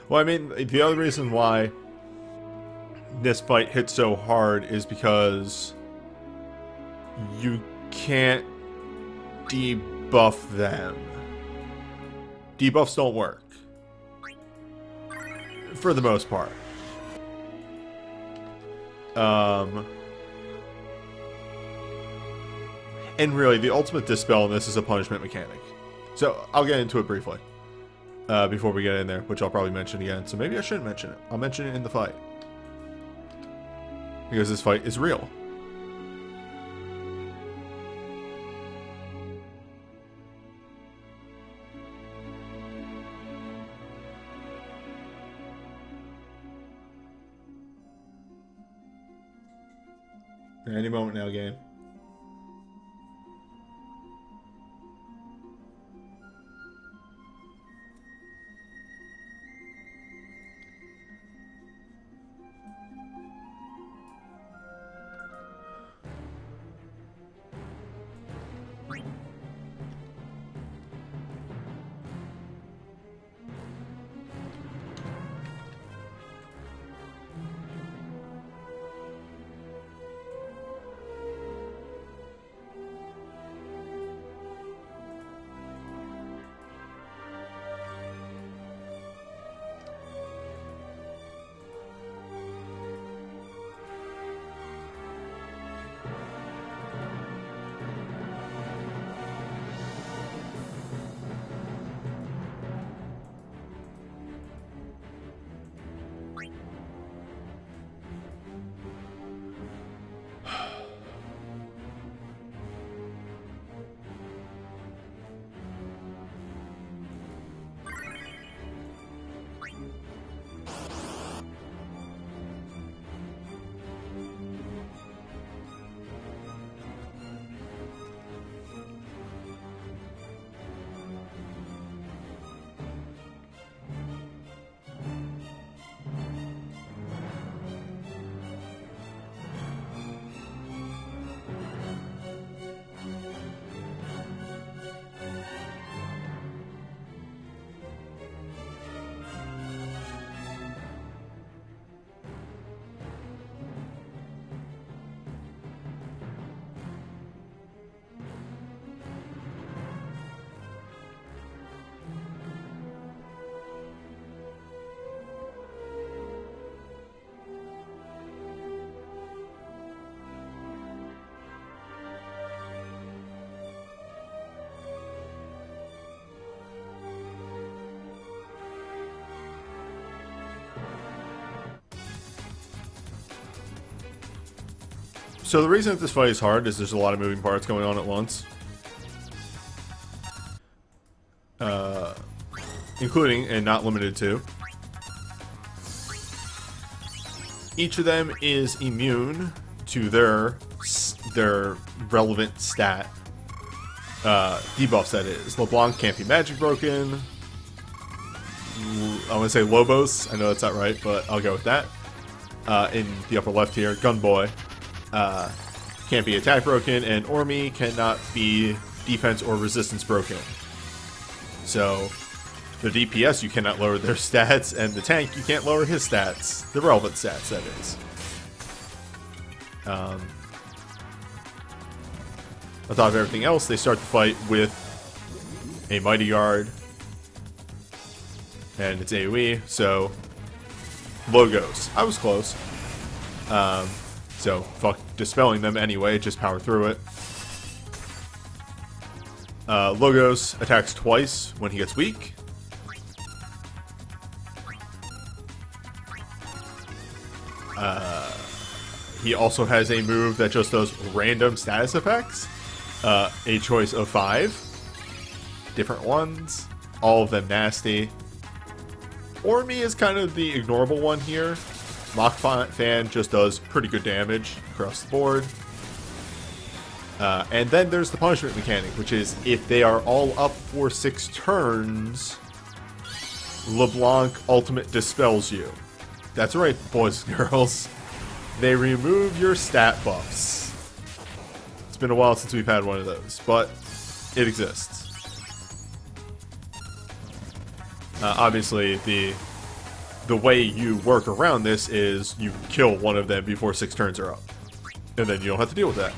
Well, I mean, the other reason why this fight hits so hard is because you can't debuff them. Debuffs don't work. For the most part. And really, the ultimate dispel in this is a punishment mechanic. So, I'll get into it briefly. Before we get in there, which I'll probably mention again. So maybe I shouldn't mention it. I'll mention it in the fight. Because this fight is real. Any moment now, game. So the reason that this fight is hard is there's a lot of moving parts going on at once. Including, and not limited to, each of them is immune to their relevant stat. Debuffs, that is. LeBlanc can't be magic broken. I want to say Lobos. I know that's not right, but I'll go with that. In the upper left here, Gunboy can't be attack broken, and Ormi cannot be defense or resistance broken. So The DPS, you cannot lower their stats, and the tank, you can't lower his stats. The relevant stats, that is. On top of everything else, they start the fight with a Mighty Guard. And it's AoE, so Logos. I was close. So fuck dispelling them anyway, just power through it. Logos attacks twice when he gets weak. He also has a move that just does random status effects. A choice of 5 different ones, all of them nasty. Ormi is kind of the ignorable one here. Mach Fan just does pretty good damage across the board. And then there's the punishment mechanic, which is if they are all up for 6 turns, LeBlanc Ultimate dispels you. That's right, boys and girls. They remove your stat buffs. It's been a while since we've had one of those, but it exists. Obviously, the way you work around this is you kill one of them before 6 turns are up. And then you don't have to deal with that.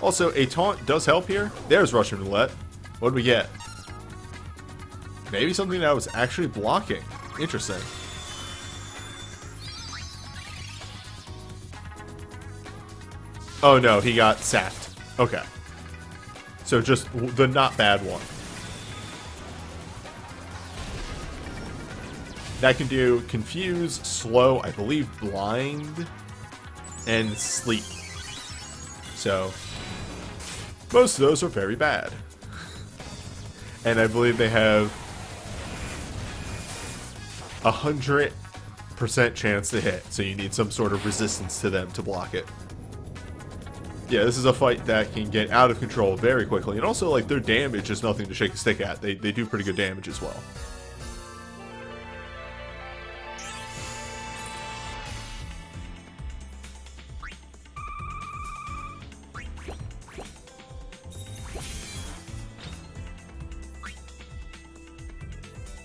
Also, a taunt does help here. There's Russian Roulette. What did we get? Maybe something that was actually blocking. Interesting. Oh no, he got sacked. Okay. So just the not bad one. That can do Confuse, Slow, I believe Blind, and Sleep. So, most of those are very bad. And I believe they have 100% chance to hit, so you need some sort of resistance to them to block it. Yeah, this is a fight that can get out of control very quickly, and also, like, their damage is nothing to shake a stick at. They do pretty good damage as well.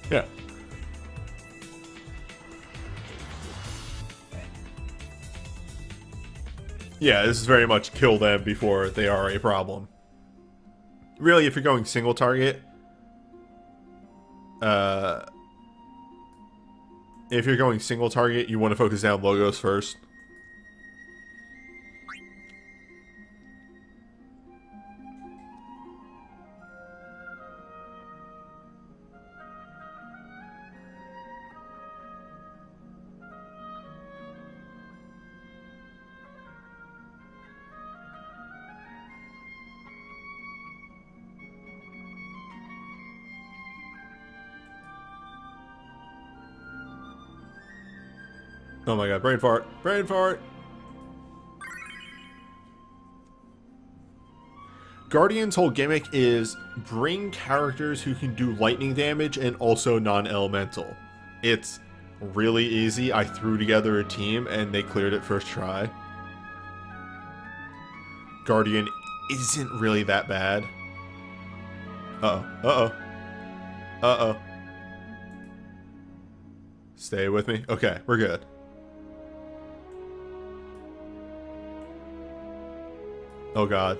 Yeah. Yeah, this is very much kill them before they are a problem. Really, if you're going single target, you want to focus down Logos first. Oh my god, brain fart. Brain fart! Guardian's whole gimmick is bring characters who can do lightning damage and also non-elemental. It's really easy. I threw together a team and they cleared it first try. Guardian isn't really that bad. Uh-oh. Uh-oh. Uh-oh. Stay with me. Okay, we're good. Oh god.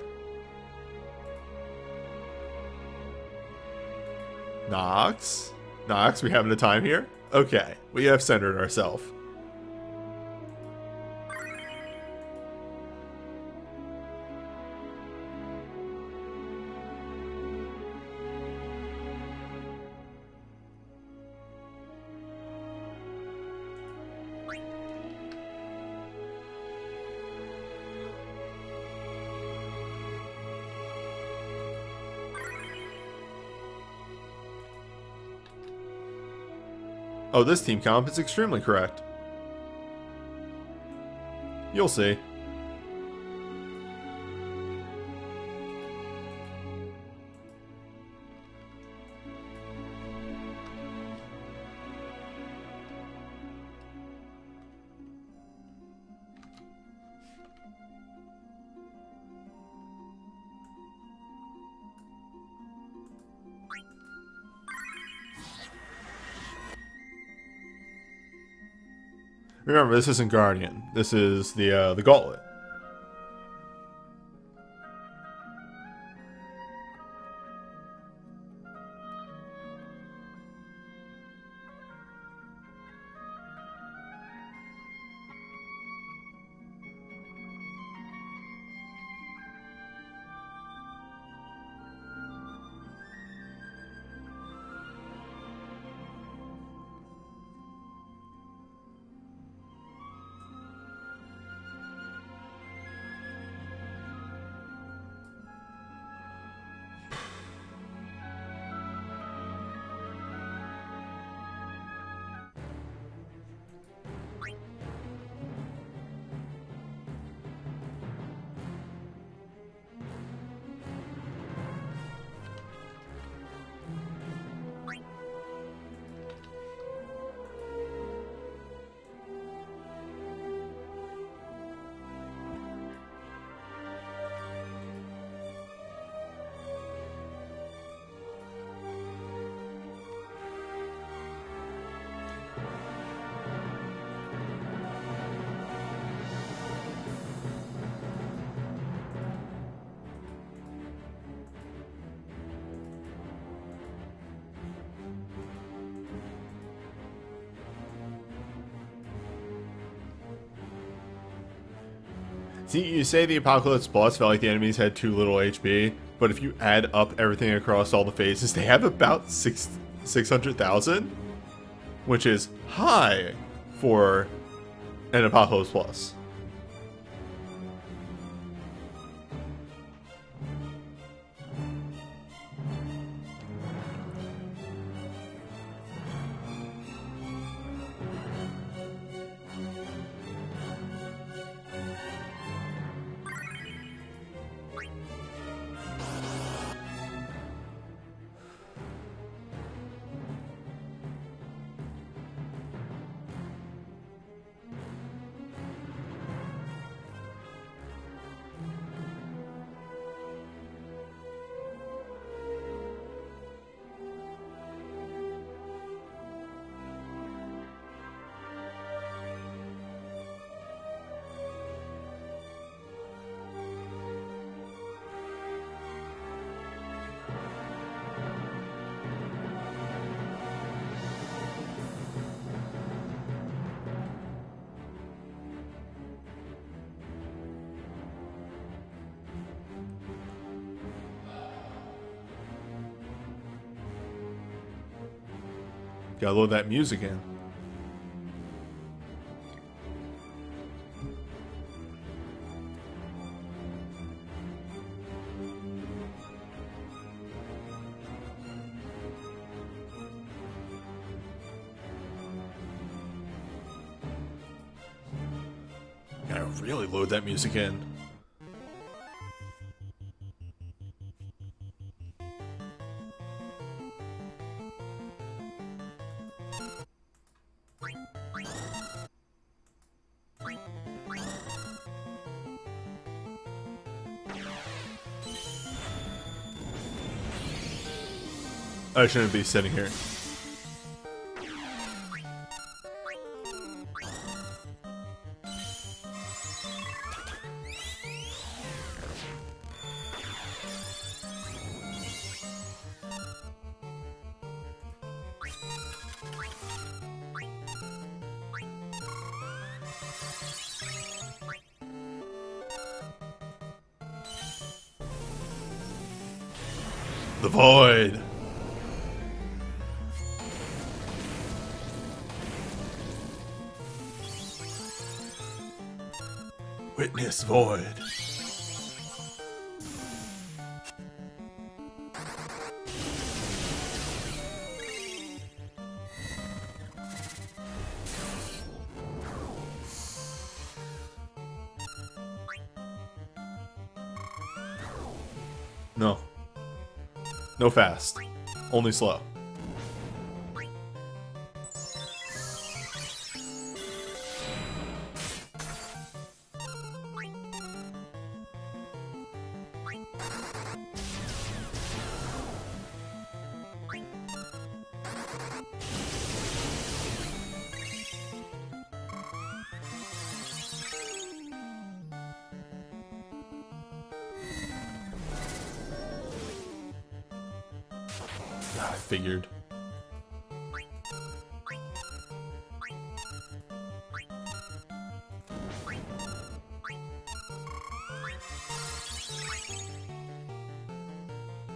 Nox? Nox, we having a time here? Okay, we have centered ourselves. Oh, this team comp is extremely correct. You'll see. Remember, this isn't Guardian. This is the Gauntlet. See, you say the Apocalypse boss felt like the enemies had too little HP, but if you add up everything across all the phases, they have about 600,000, which is high for an Apocalypse Plus. Gotta load that music in. Gotta really load that music in. I shouldn't be sitting here. The Void. Witness Void. No. No fast. Only slow. I figured.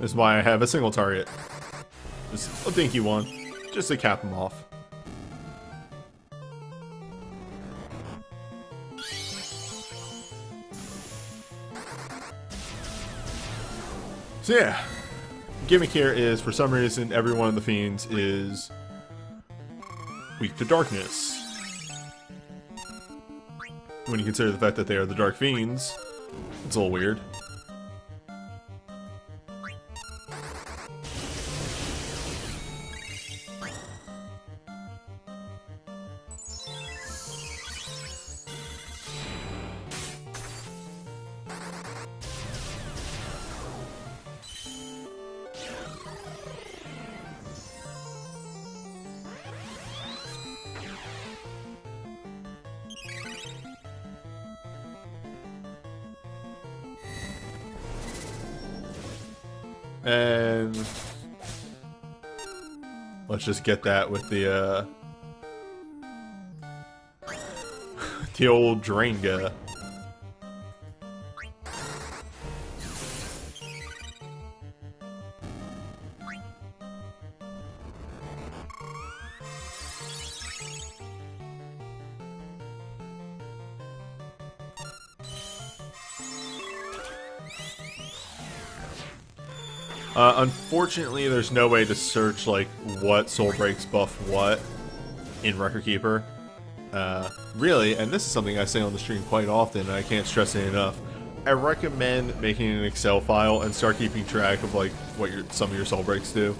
This is why I have a single target. Just a dinky one, just to cap them off. So yeah, gimmick here is, for some reason, every one of the fiends is weak to darkness. When you consider the fact that they are the dark fiends, it's a little weird. And let's just get that with the the old Drenga. Unfortunately, there's no way to search like what Soul Breaks buff what in Record Keeper. Really, and this is something I say on the stream quite often, and I can't stress it enough. I recommend making an Excel file and start keeping track of like what some of your Soul Breaks do.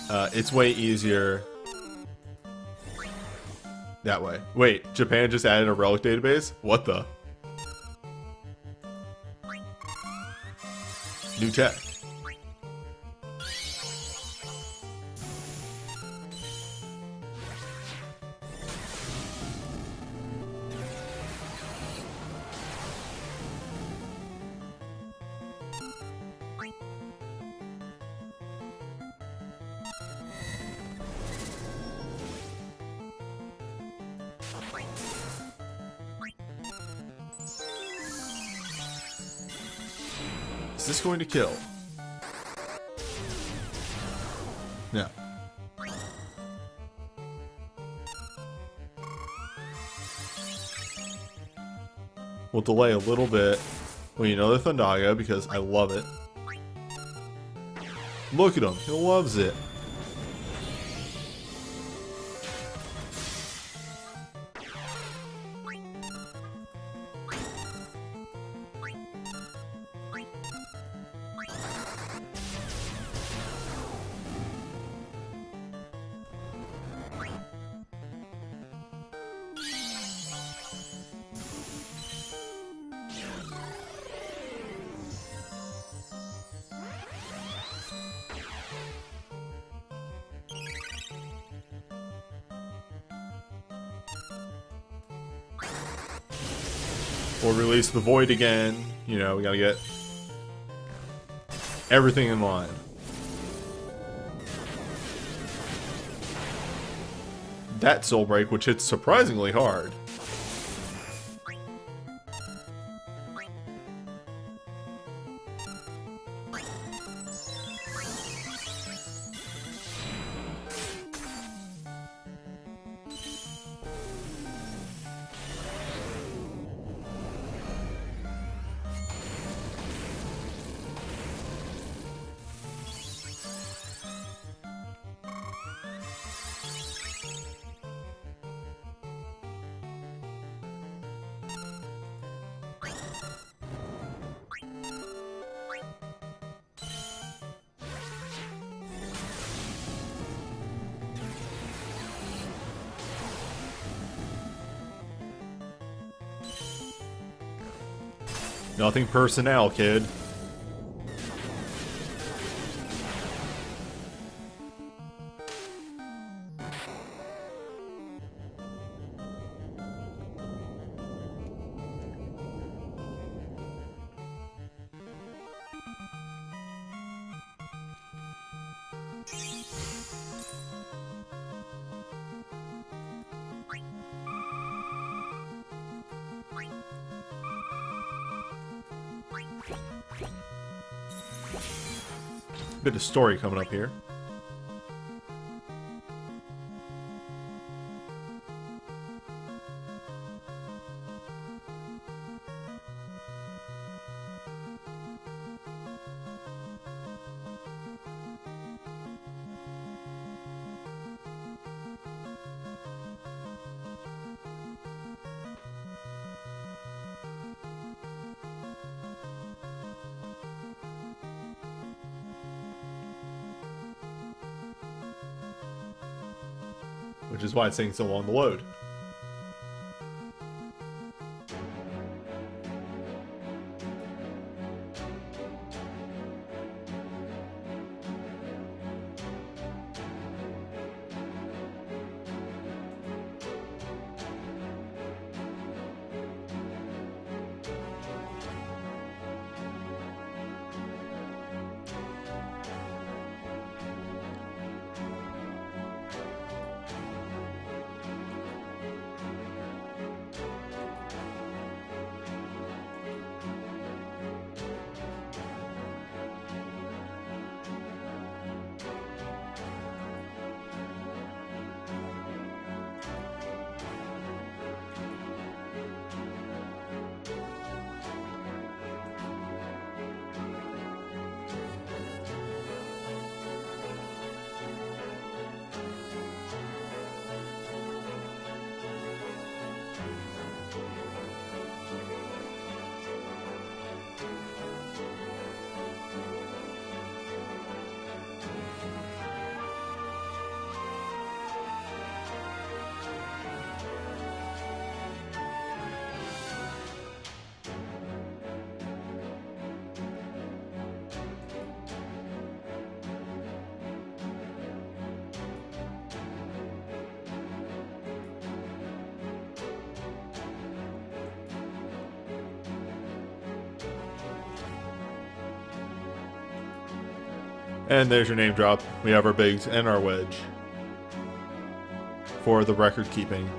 It's way easier that way. Wait, Japan just added a relic database? What the? New tech. Is this going to kill? No. We'll delay a little bit. Well, you know the Thundaga because I love it. Look at him. He loves it. Or release the Void again. You know, we gotta get everything in line. That Soul Break, which hits surprisingly hard. Nothing personnel, kid. Bit of story coming up here. Which is why it's taking so long to load. And there's your name drop. We have our bigs and our wedge for the record keeping.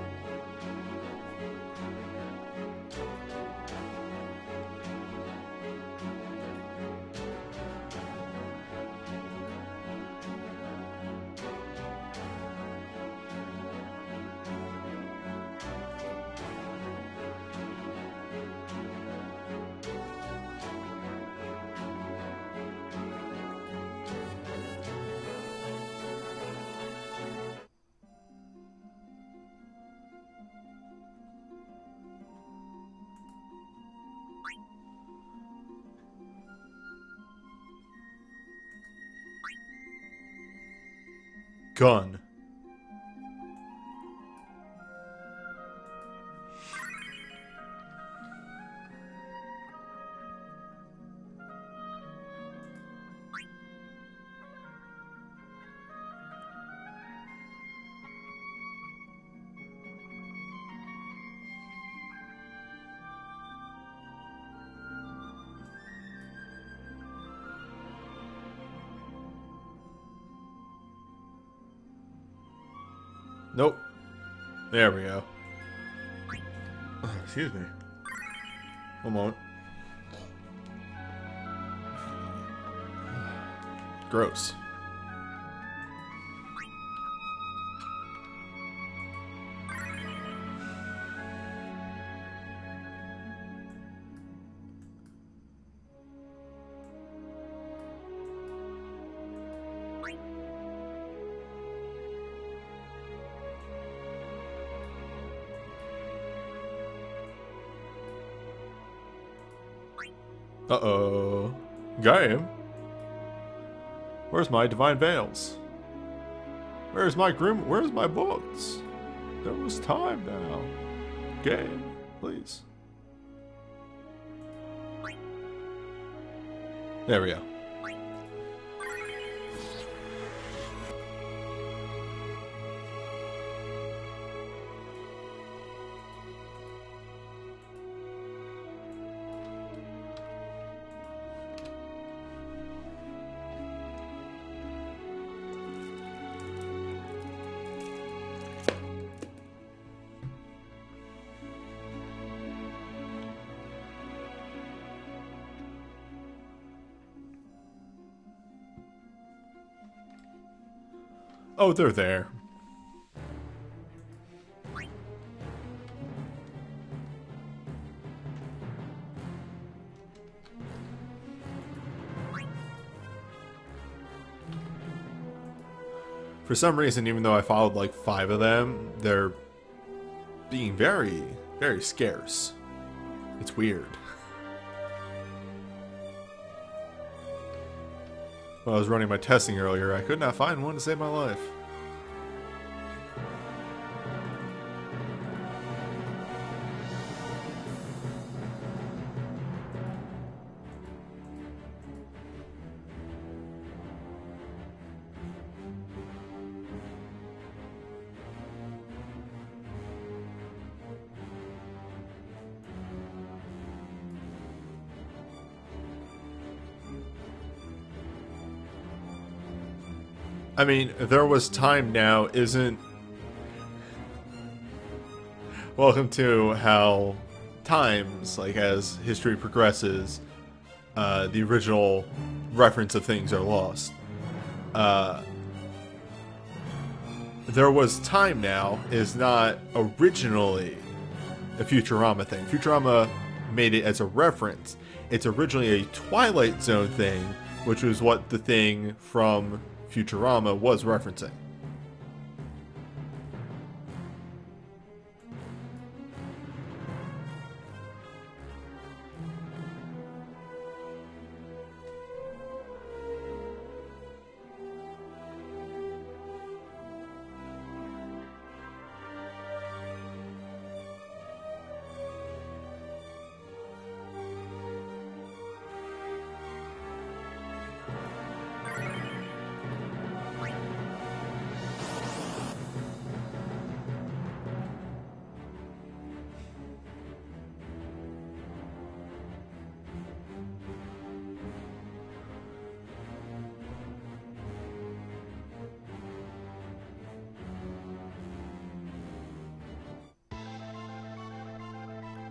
Gun. Nope. There we go. Oh, excuse me. One moment. Gross. Uh-oh. Game? Where's my divine veils? Where's my groom? Where's my books? There was time now. Game, please. There we go. Oh, they're there. For some reason, even though I followed like 5 of them, they're being very, very scarce. It's weird. When I was running my testing earlier, I could not find one to save my life. I mean, there was time now isn't... Welcome to how times, like as history progresses, the original reference of things are lost. There was time now is not originally a Futurama thing. Futurama made it as a reference. It's originally a Twilight Zone thing, which was what the thing from Futurama was referencing.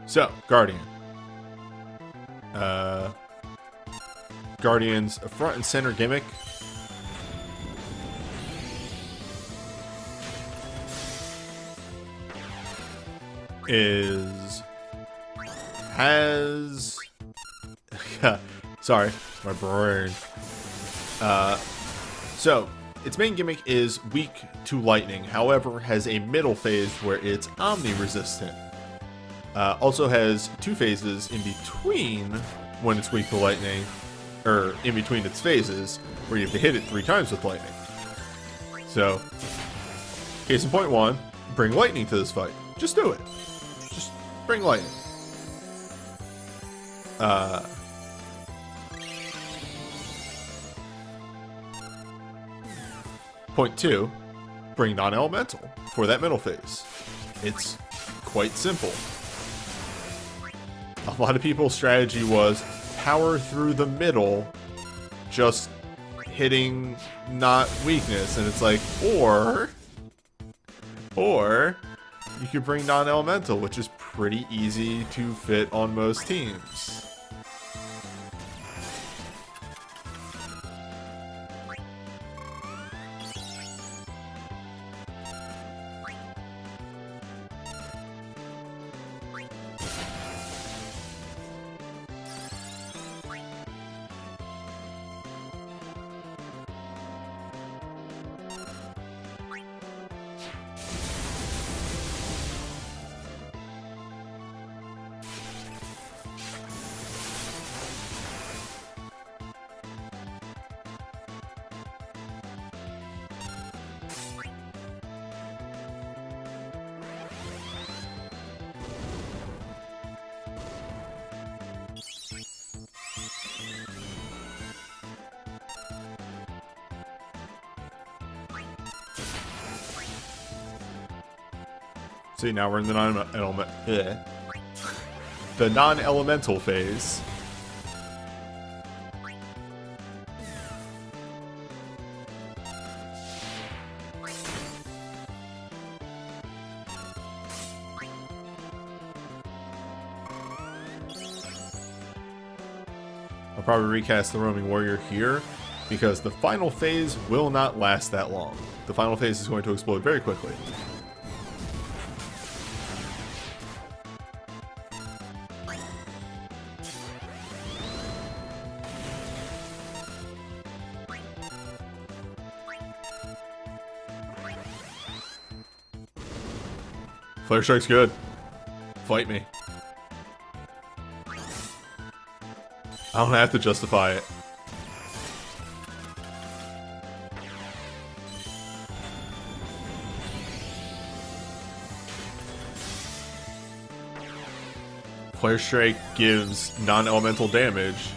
So, Guardian. Guardian's front and center gimmick has sorry, my brain. So its main gimmick is weak to lightning, however has a middle phase where it's omni resistant. Also has 2 phases in between when it's weak to lightning, or in between its phases, where you have to hit it 3 times with lightning. So, case in point 1, bring lightning to this fight. Just do it. Just bring lightning. Point 2, bring non-elemental for that middle phase. It's quite simple. A lot of people's strategy was power through the middle, just hitting not weakness, and it's like, or you could bring non-elemental, which is pretty easy to fit on most teams. See, now we're in the non-elemental phase. I'll probably recast the roaming warrior here, because the final phase will not last that long. The final phase is going to explode very quickly. Flare Strike's good. Fight me. I don't have to justify it. Flare Strike gives non-elemental damage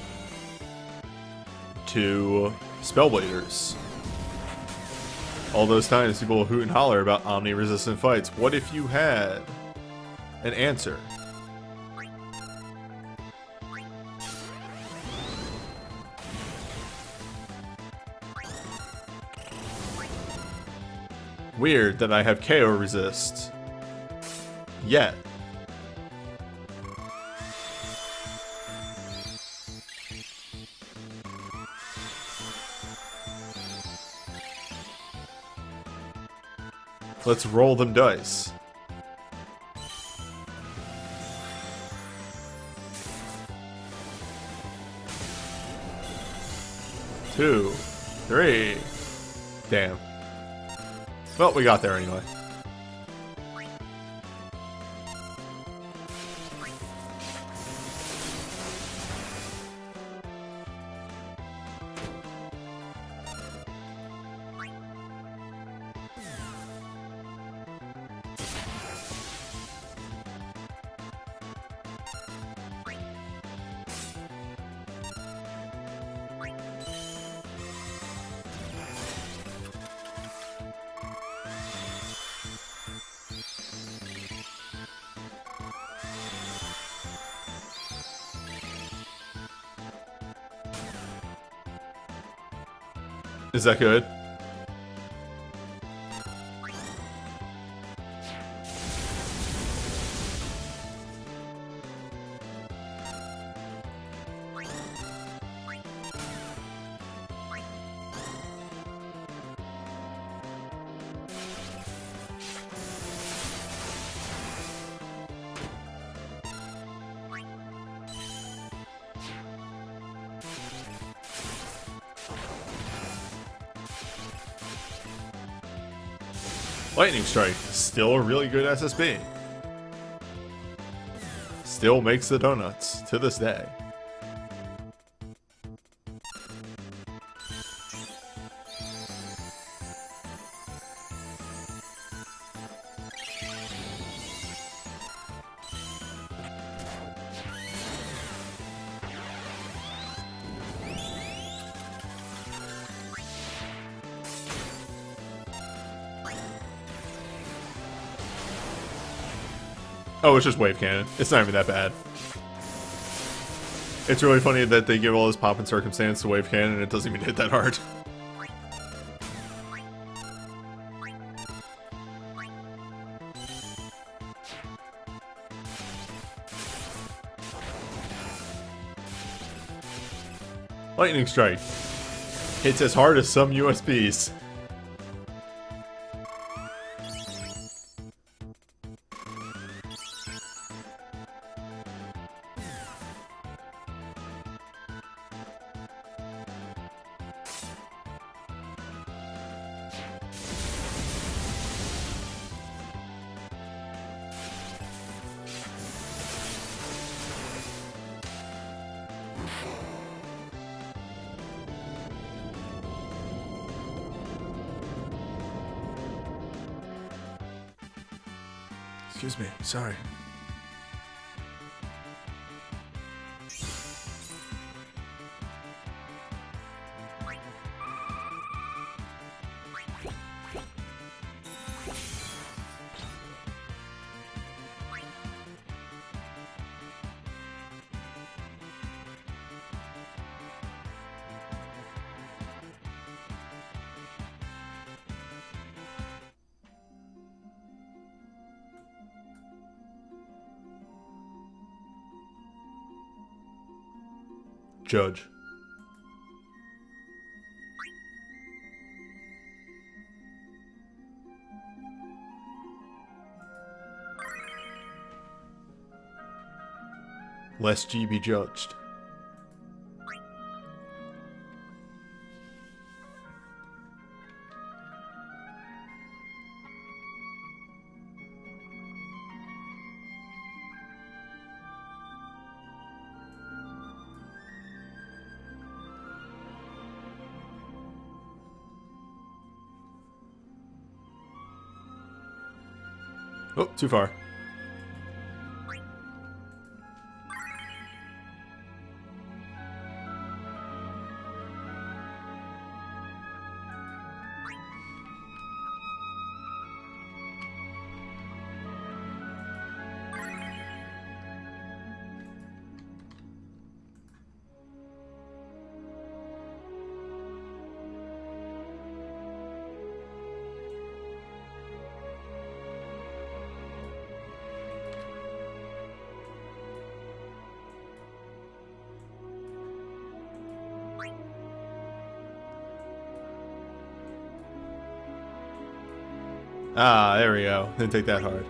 to Spellbladers. All those times people will hoot and holler about Omni-resistant fights. What if you had an answer? Weird that I have KO resist. Yet. Let's roll them dice. Two, three. Damn. Well, we got there anyway. Is that good? Lightning Strike, still a really good SSB. Still makes the donuts to this day. Oh, it's just Wave Cannon. It's not even that bad. It's really funny that they give all this pomp and circumstance to Wave Cannon and it doesn't even hit that hard. Lightning Strike. Hits as hard as some USBs. Excuse me, sorry. Judge. lest ye be judged. Oh, too far. Ah, there we go. Didn't take that hard.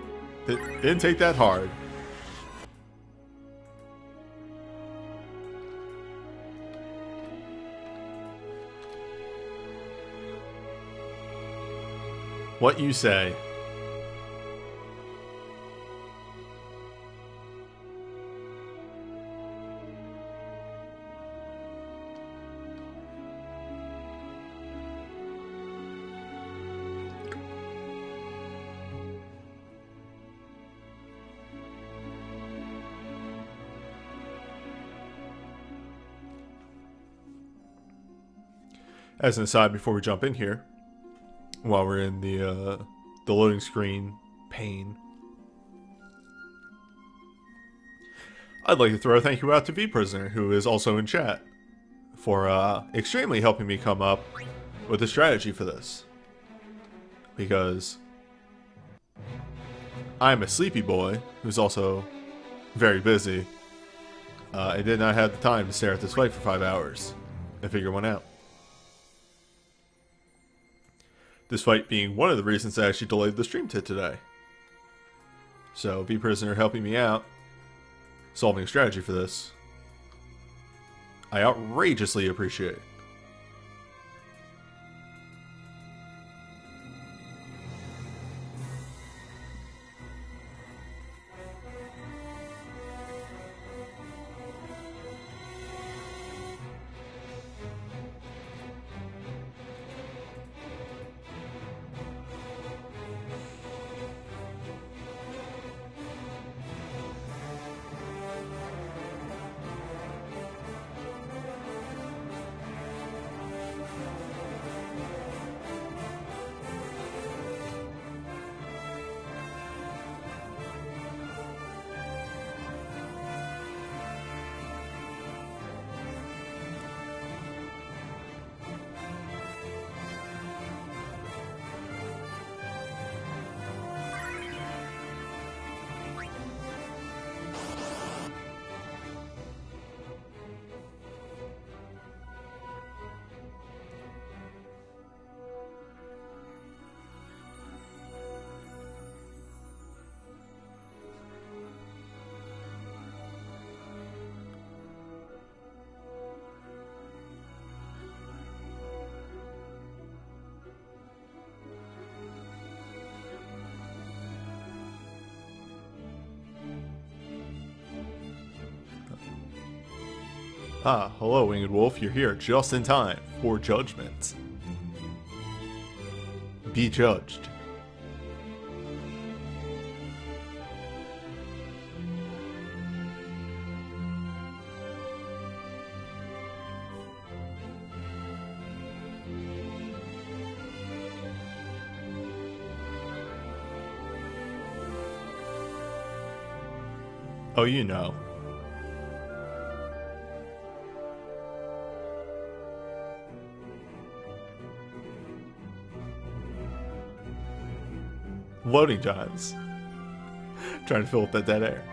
Didn't take that hard. What you say? As an aside, before we jump in here, while we're in the loading screen pane, I'd like to throw a thank you out to V Prisoner, who is also in chat, for extremely helping me come up with a strategy for this. Because I'm a sleepy boy who's also very busy. I did not have the time to stare at this fight for 5 hours and figure one out. This fight being one of the reasons I actually delayed the stream to today. So, V Prisoner helping me out, solving a strategy for this, I outrageously appreciate. Ah, hello, Winged Wolf. You're here just in time for judgment. Be judged. Oh, you know. Loading times. Trying to fill up that dead air.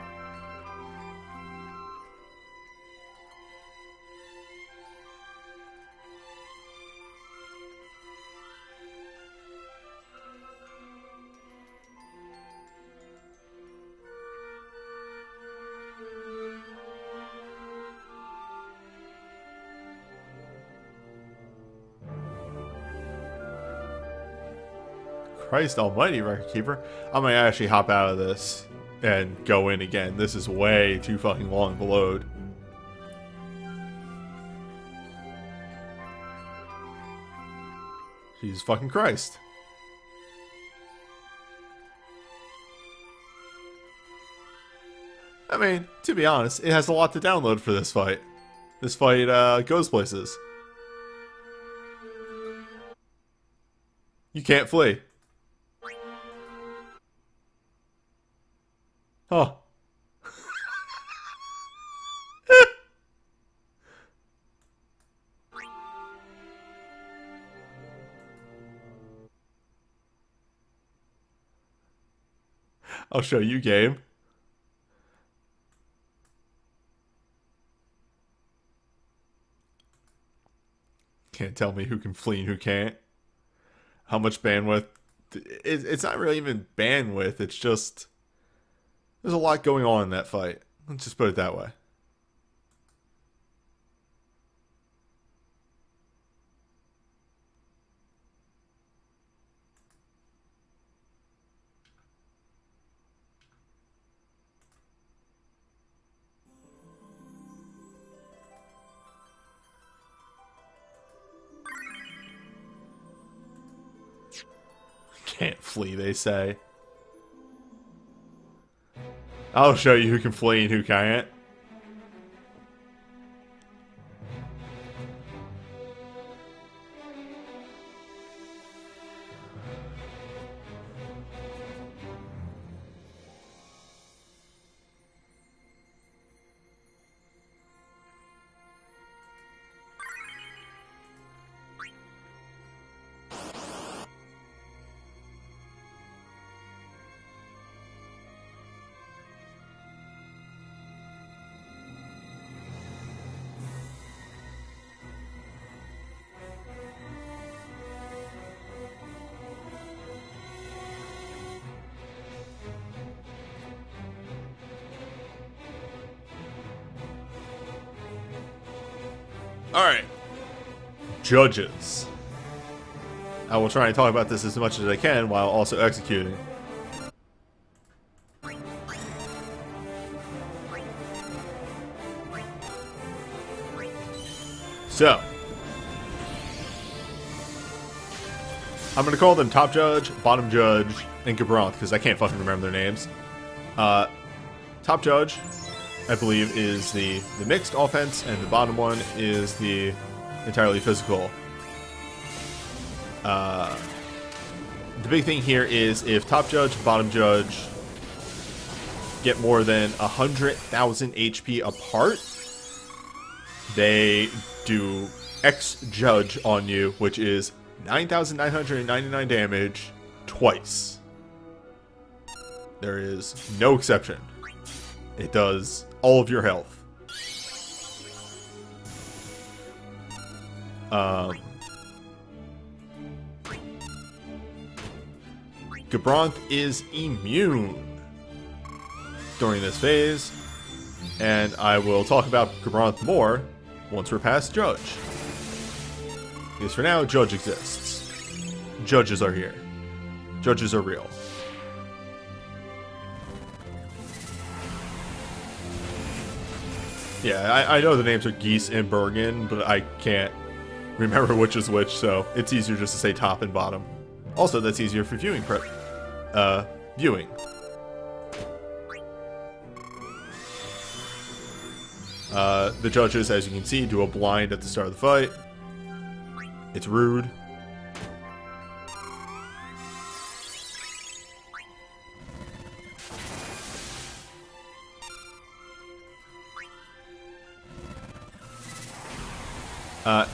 Christ almighty, Record Keeper. I might actually hop out of this and go in again. This is way too fucking long to load. Jesus fucking Christ. I mean, to be honest, it has a lot to download for this fight. This fight goes places. You can't flee. Huh. I'll show you, game. Can't tell me who can flee and who can't. How much bandwidth? It's not really even bandwidth. It's just there's a lot going on in that fight. Let's just put it that way. Can't flee, they say. I'll show you who can flee and who can't. Alright. Judges. I will try and talk about this as much as I can while also executing. So, I'm going to call them Top Judge, Bottom Judge, and Gabranth, because I can't fucking remember their names. Top Judge, I believe, is the mixed offense, and the bottom one is the entirely physical. The big thing here is if Top Judge and Bottom Judge get more than 100,000 HP apart, they do X Judge on you, which is 9,999 damage twice. There is no exception. It does all of your health. Gabranth is immune during this phase, and I will talk about Gabranth more once we're past Judge. Because for now, Judge exists. Judges are here. Judges are real. Yeah, I know the names are Geese and Bergen, but I can't remember which is which, so it's easier just to say top and bottom. Also, that's easier for viewing viewing. The judges, as you can see, do a blind at the start of the fight. It's rude.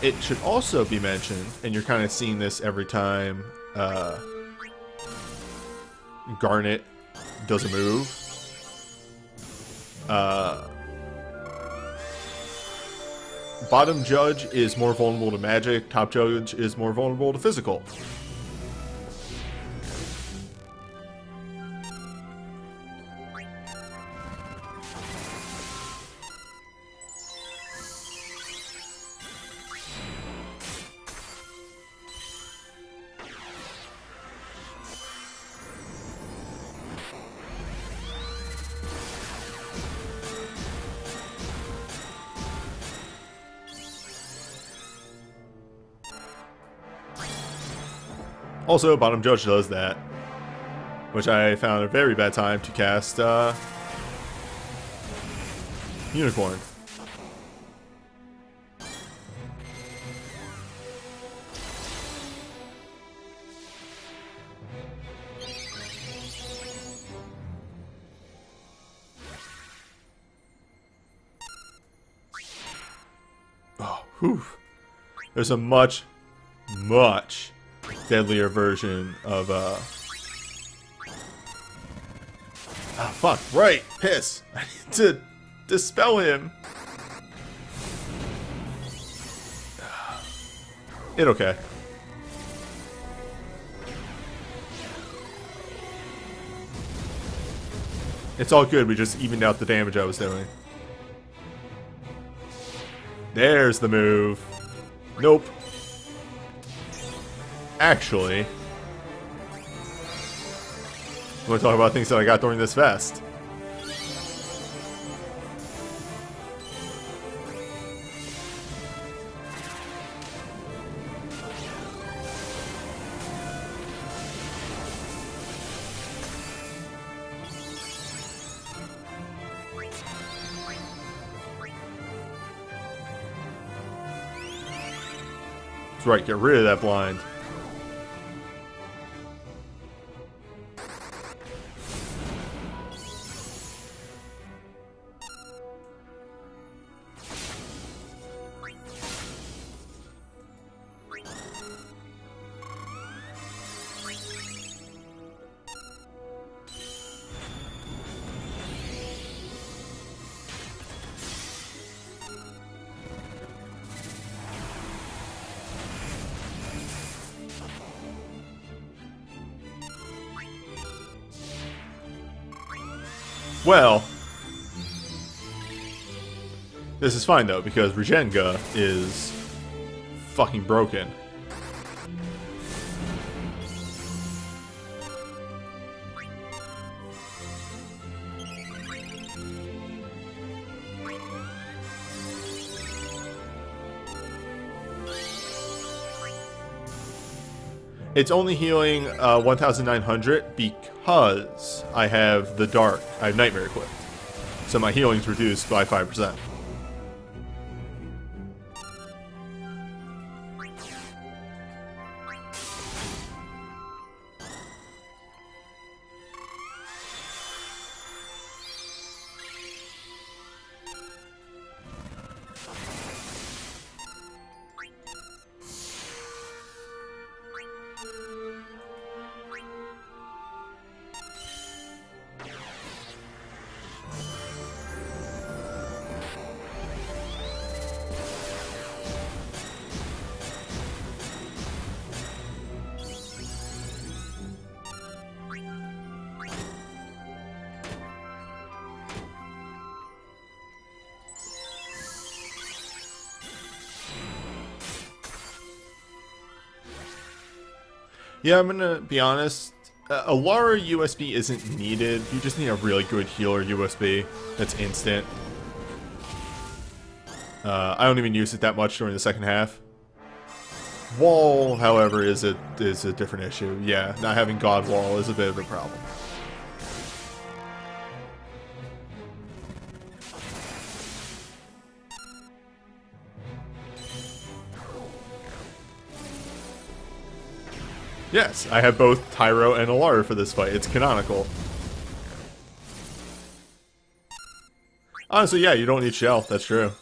It should also be mentioned, and you're kind of seeing this every time Garnet does a move. Bottom Judge is more vulnerable to magic. Top Judge is more vulnerable to physical. Also, Bottom Judge does that, which I found a very bad time to cast Unicorn. Oh, whew. There's a much deadlier version of oh, fuck, right, piss. I need to dispel him. It okay. It's all good, we just evened out the damage I was doing. There's the move. Nope. Actually, I want to talk about things that I got during this fest. That's right, get rid of that blind. Well, this is fine though, because Regenga is fucking broken. It's only healing 1,900 because I have the Dark. I have Nightmare equipped. So my healing's reduced by 5%. Yeah, I'm gonna be honest. A Lara USB isn't needed. You just need a really good healer USB that's instant. I don't even use it that much during the second half. Wall, however, is a different issue. Yeah, not having God Wall is a bit of a problem. Yes, I have both Tyro and Alara for this fight. It's canonical. Honestly, yeah, you don't need Shell. That's true.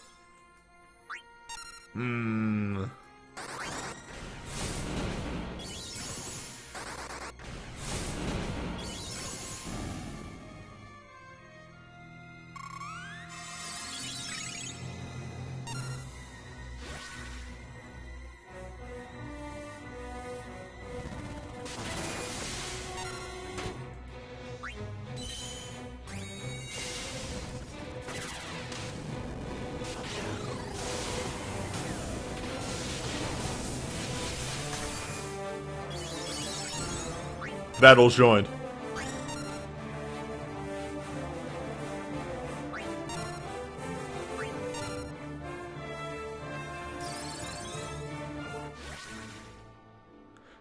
Battle's joined.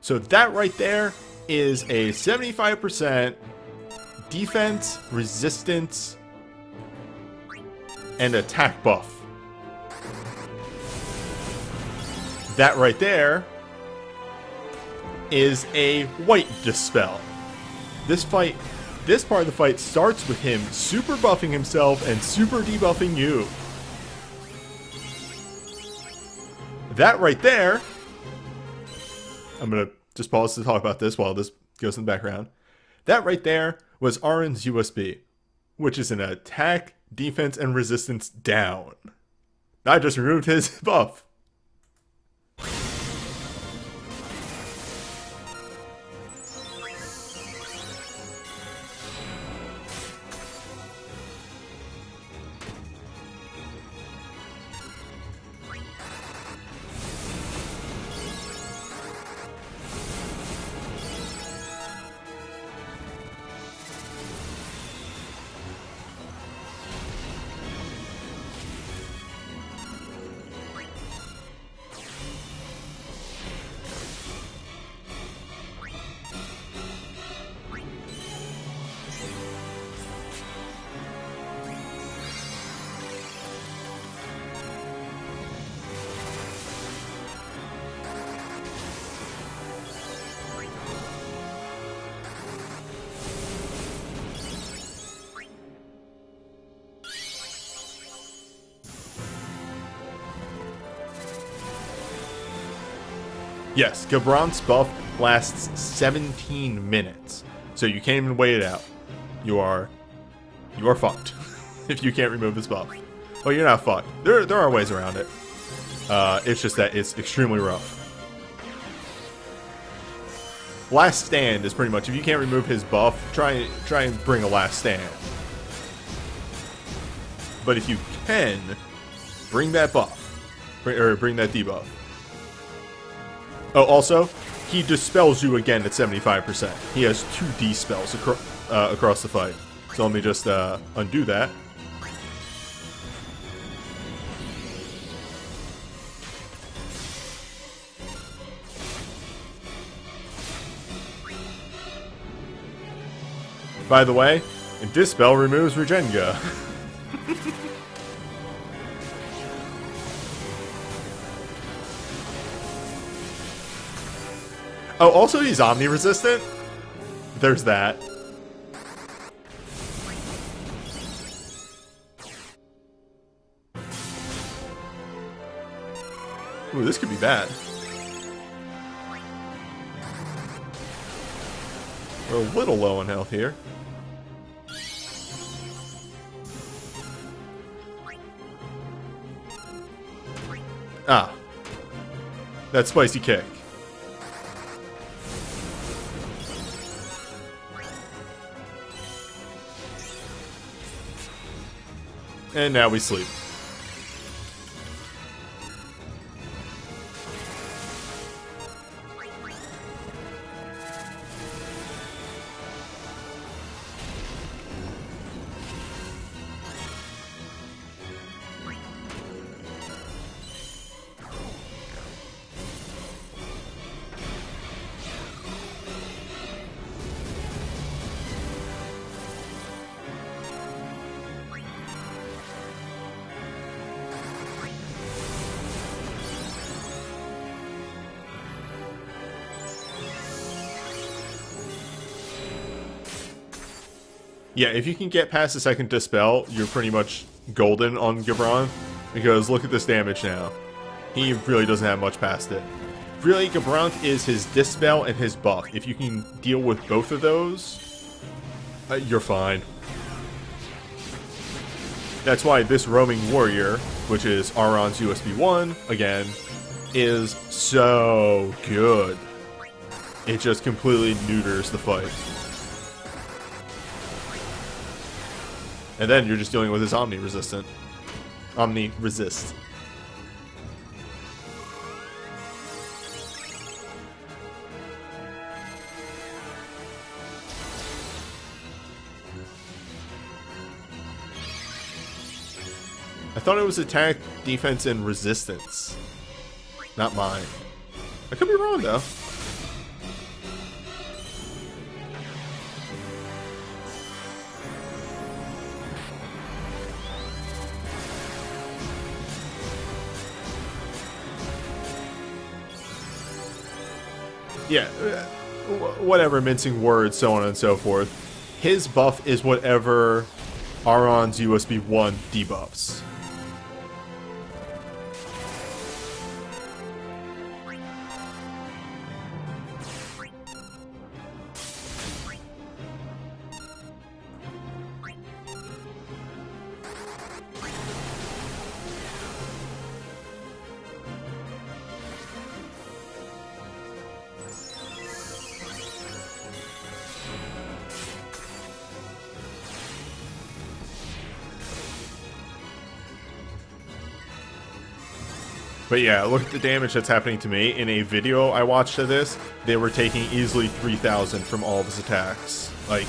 So that right there is a 75% defense, resistance, and attack buff. That right there is a white dispel. This part of the fight starts with him super buffing himself and super debuffing you. That right there, I'm going to just pause to talk about this while this goes in the background. That right there was Aron's USB, which is an attack, defense, and resistance down. I just removed his buff. Yes, Gabron's buff lasts 17 minutes, so you can't even wait it out. You are fucked if you can't remove this buff. Well, you're not fucked. There are ways around it. It's just that it's extremely rough. Last stand is pretty much, if you can't remove his buff, try and bring a last stand. But if you can, bring that buff, or bring that debuff. Oh, also, he dispels you again at 75%. He has 2 D-spells across the fight. So let me just undo that. By the way, Dispel removes Regenga. Oh, also he's omni-resistant. There's that. Ooh, this could be bad. We're a little low on health here. Ah. That spicy kick. And now we sleep. Yeah, if you can get past the second Dispel, you're pretty much golden on Gabron. Because look at this damage now. He really doesn't have much past it. Really, Gabron is his Dispel and his buff. If you can deal with both of those, you're fine. That's why this Roaming Warrior, which is Aron's USB 1, again, is so good. It just completely neuters the fight. And then you're just dealing with his Omni-Resist. I thought it was attack, defense, and resistance. Not mine. I could be wrong, though. yeah, whatever, mincing words, so on and so forth. His buff is whatever Aron's USB 1 debuffs. But yeah, look at the damage that's happening to me. In a video I watched of this, they were taking easily 3,000 from all of his attacks. Like,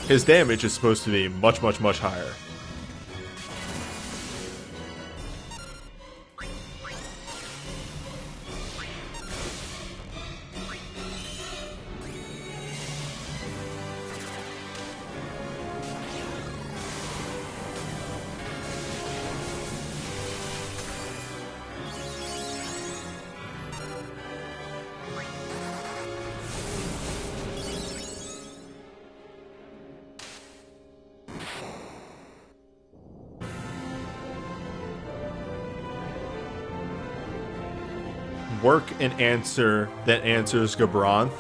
his damage is supposed to be much, much, much higher. Work an answer that answers Gabranth,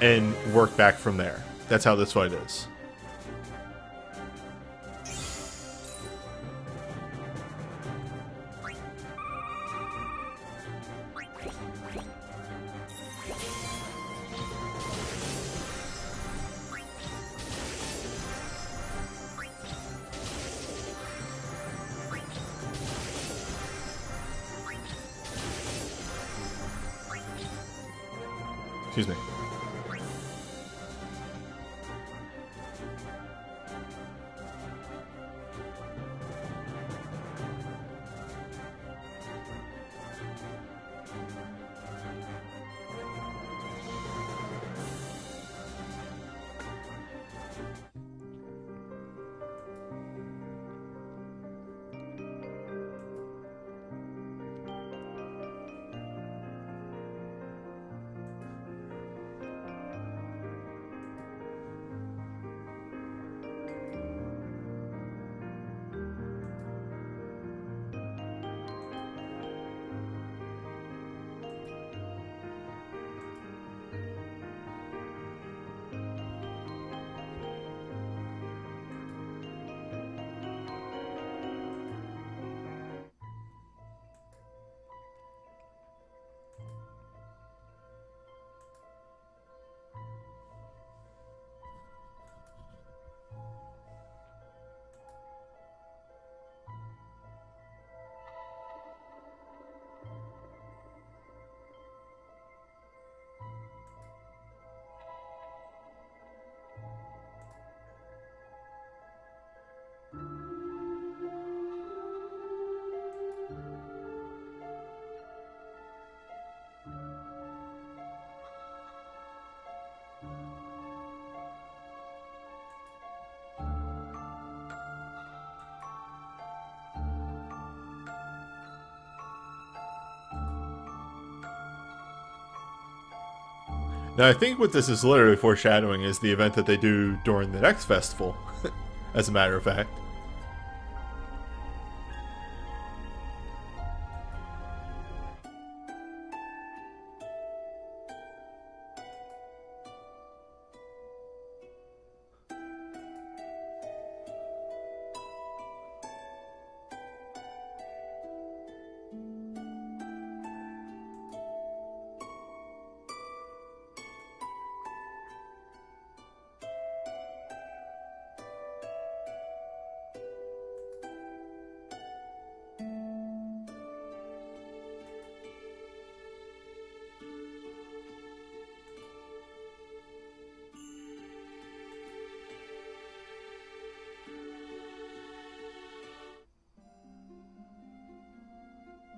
and work back from there. That's how this fight is. Excuse me. Now, I think what this is literally foreshadowing is the event that they do during the next festival, as a matter of fact.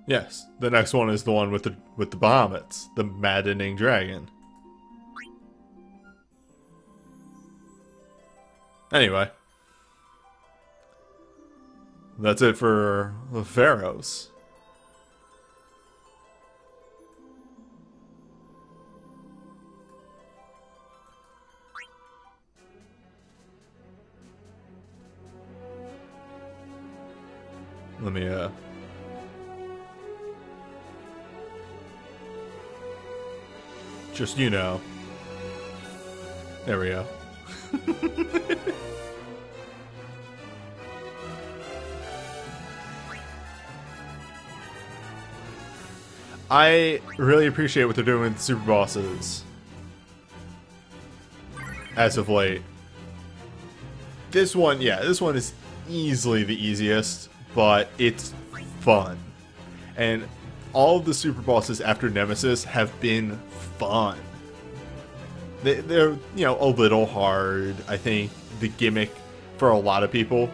Yes, the next one is the one with the Bahamut's, the maddening dragon. Anyway, that's it for the Pharaohs. Let me, just, you know. There we go. I really appreciate what they're doing with the super bosses as of late. This one, yeah, this one is easily the easiest, but it's fun. And all of the super bosses after Nemesis have been fun. They're, you know, a little hard. I think the gimmick for a lot of people,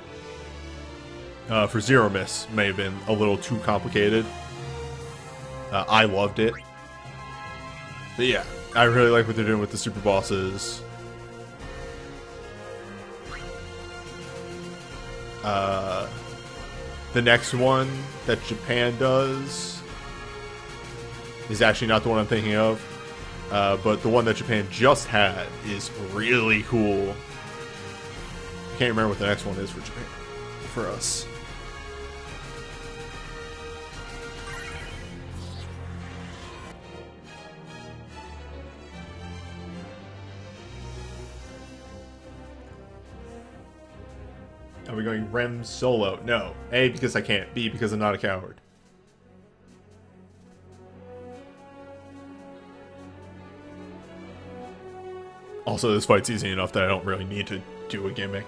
for Zero Miss, may have been a little too complicated. I loved it. But yeah, I really like what they're doing with the super bosses. The next one that Japan does is actually not the one I'm thinking of. But the one that Japan just had is really cool. I can't remember what the next one is for Japan. For us. Are we going Rem solo? No. A, because I can't. B, because I'm not a coward. Also, this fight's easy enough that I don't really need to do a gimmick.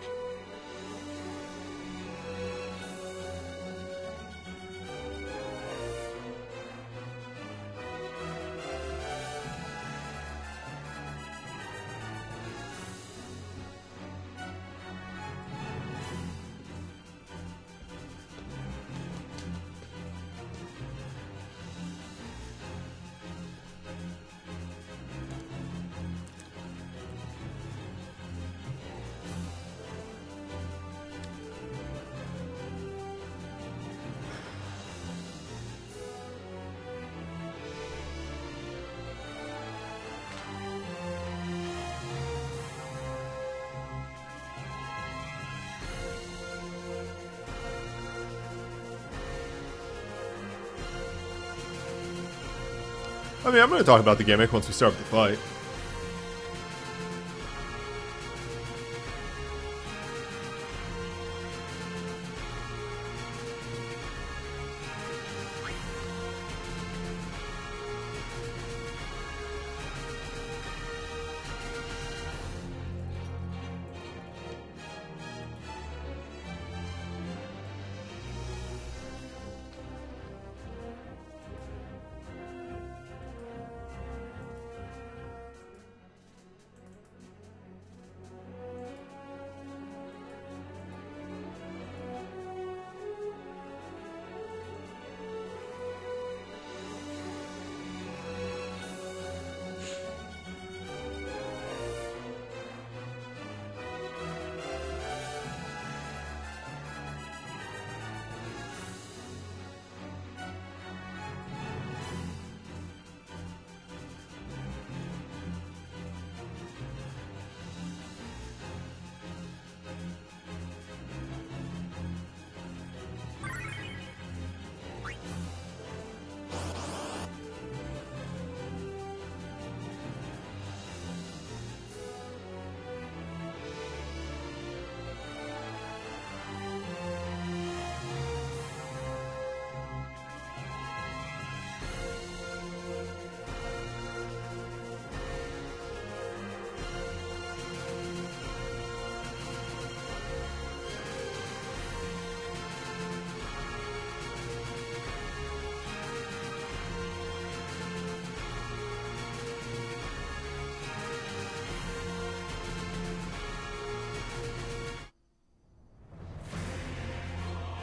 I mean, I'm going to talk about the gimmick once we start with the fight.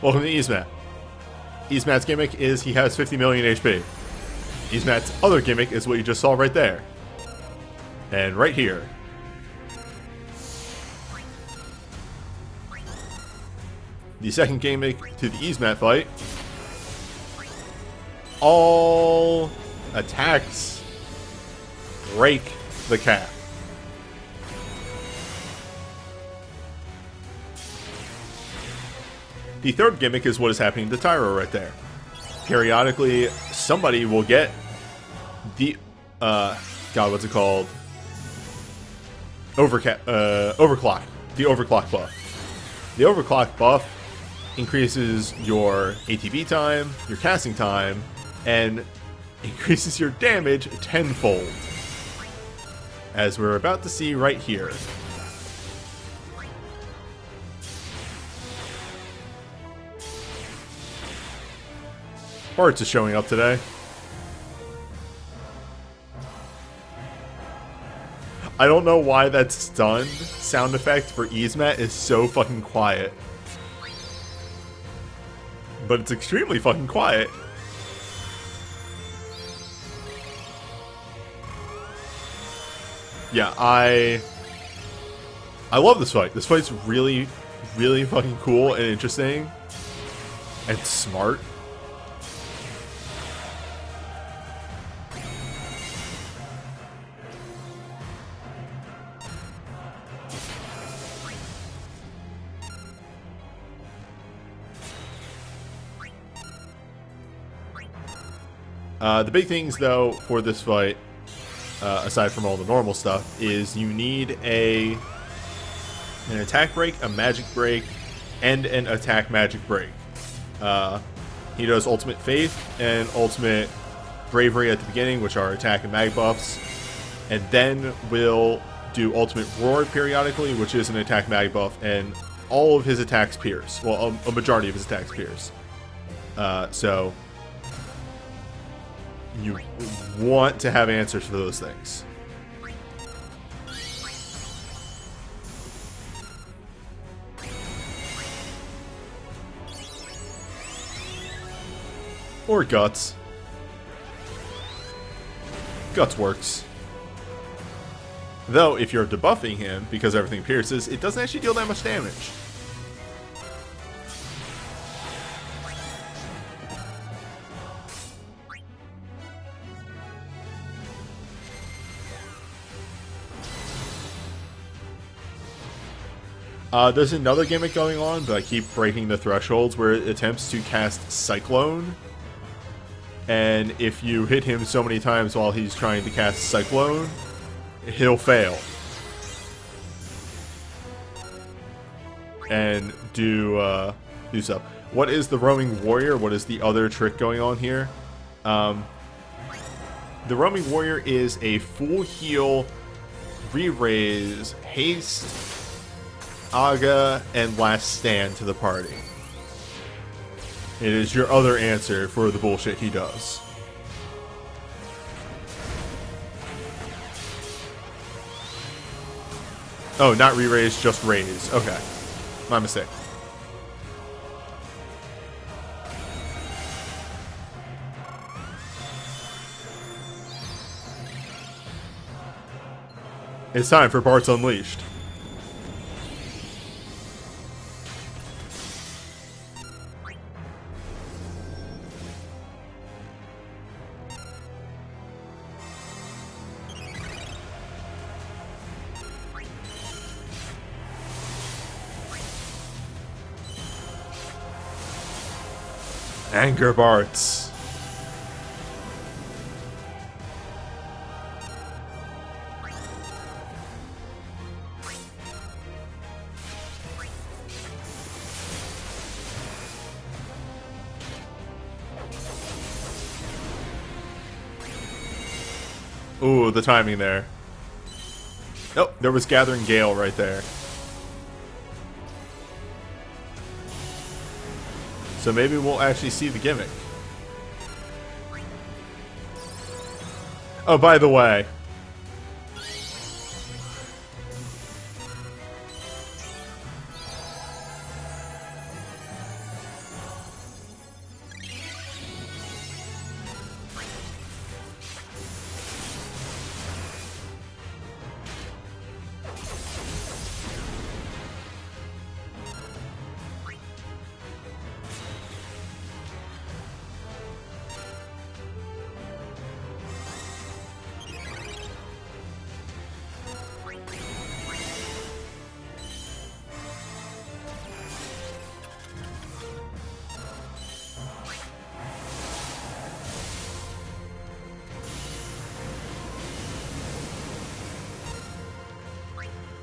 Welcome to Easemat. Easemat's gimmick is he has 50 million HP. Easemat's other gimmick is what you just saw right there. And right here. The second gimmick to the Easemat fight. All attacks break the cap. The third gimmick is what is happening to Tyro right there. Periodically, somebody will get the God, what's it called? Overclock. The overclock buff. The overclock buff increases your ATB time, your casting time, and increases your damage tenfold, as we're about to see right here. Parts is showing up today. I don't know why that stun sound effect for Yzmat is so fucking quiet. But it's extremely fucking quiet. Yeah, I love this fight. This fight's really, really fucking cool and interesting. And smart. The big things, though, for this fight, aside from all the normal stuff, is you need an attack break, a magic break, and an attack magic break. He does Ultimate Faith and Ultimate Bravery at the beginning, which are attack and mag buffs, and then will do Ultimate Roar periodically, which is an attack mag buff, and all of his attacks pierce. Well, a majority of his attacks pierce. So you want to have answers for those things. Or Guts. Guts works. Though, if you're debuffing him, because everything pierces, it doesn't actually deal that much damage. There's another gimmick going on, but I keep breaking the thresholds, where it attempts to cast Cyclone. And if you hit him so many times while he's trying to cast Cyclone, he'll fail. And do stuff. What is the Roaming Warrior? What is the other trick going on here? The Roaming Warrior is a full heal, re-raise, haste, Aga, and Last Stand to the party. It is your other answer for the bullshit he does. Oh, not re-raise, just raise. Okay. My mistake. It's time for Parts Unleashed. Anger Barts. Ooh, the timing there. Oh, there was Gathering Gale right there. So maybe we'll actually see the gimmick. Oh, by the way.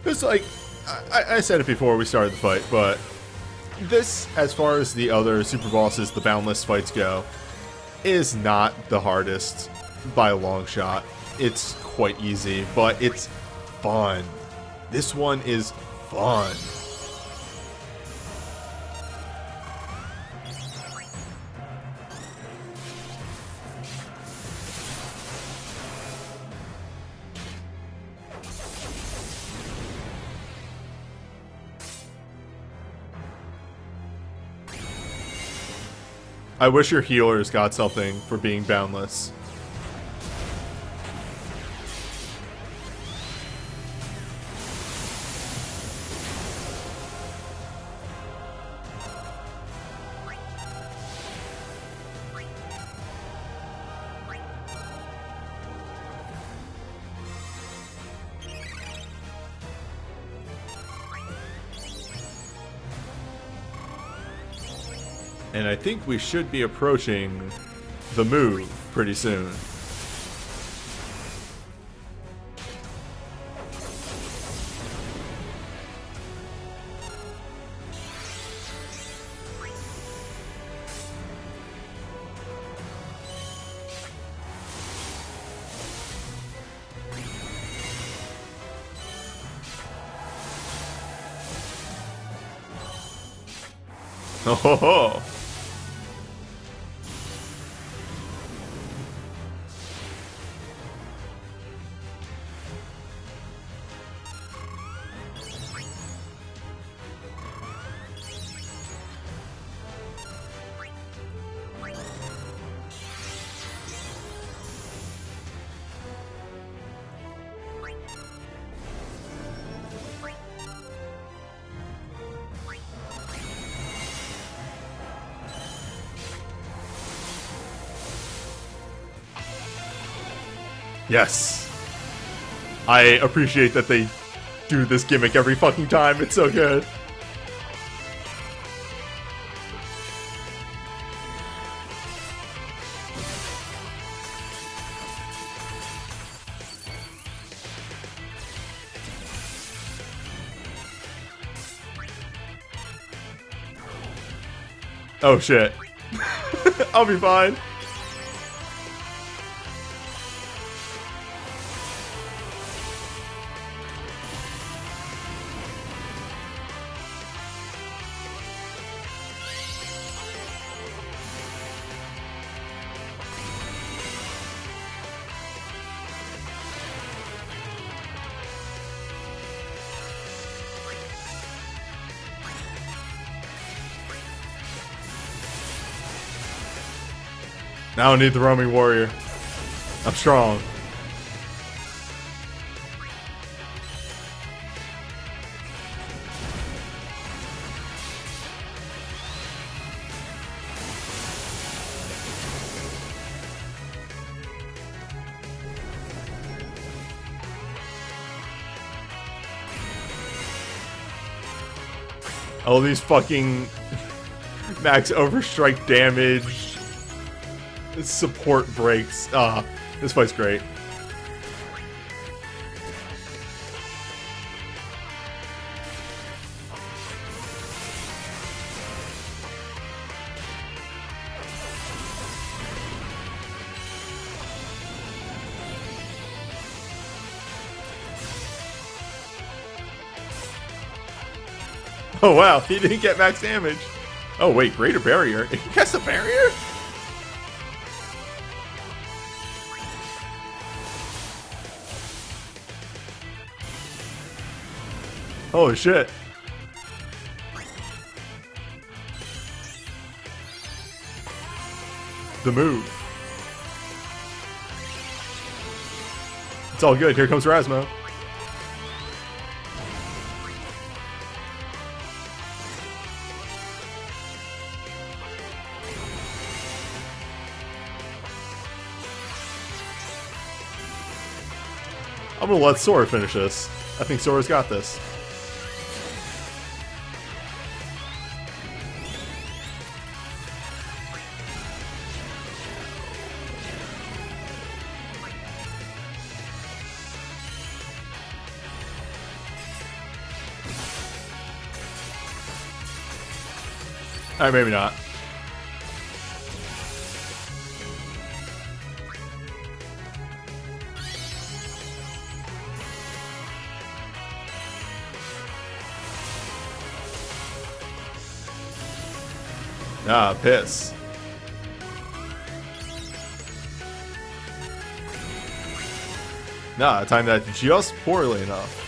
It's like, I said it before we started the fight, but this, as far as the other super bosses, the boundless fights go, is not the hardest by a long shot. It's quite easy, but it's fun. This one is fun. I wish your healers got something for being boundless. And I think we should be approaching the move pretty soon. Oh ho ho! Yes. I appreciate that they do this gimmick every fucking time. It's so good. Oh shit. I'll be fine. I don't need the roaming warrior. I'm strong. All these fucking max overstrike damage. Support breaks. This fight's great. Oh wow, he didn't get max damage. Oh wait, greater barrier. He gets the barrier? Holy shit. The move. It's all good. Here comes Rasmo. I'm gonna let Sora finish this. I think Sora's got this. Alright, maybe not. Ah, piss. Nah, I timed that just poorly enough.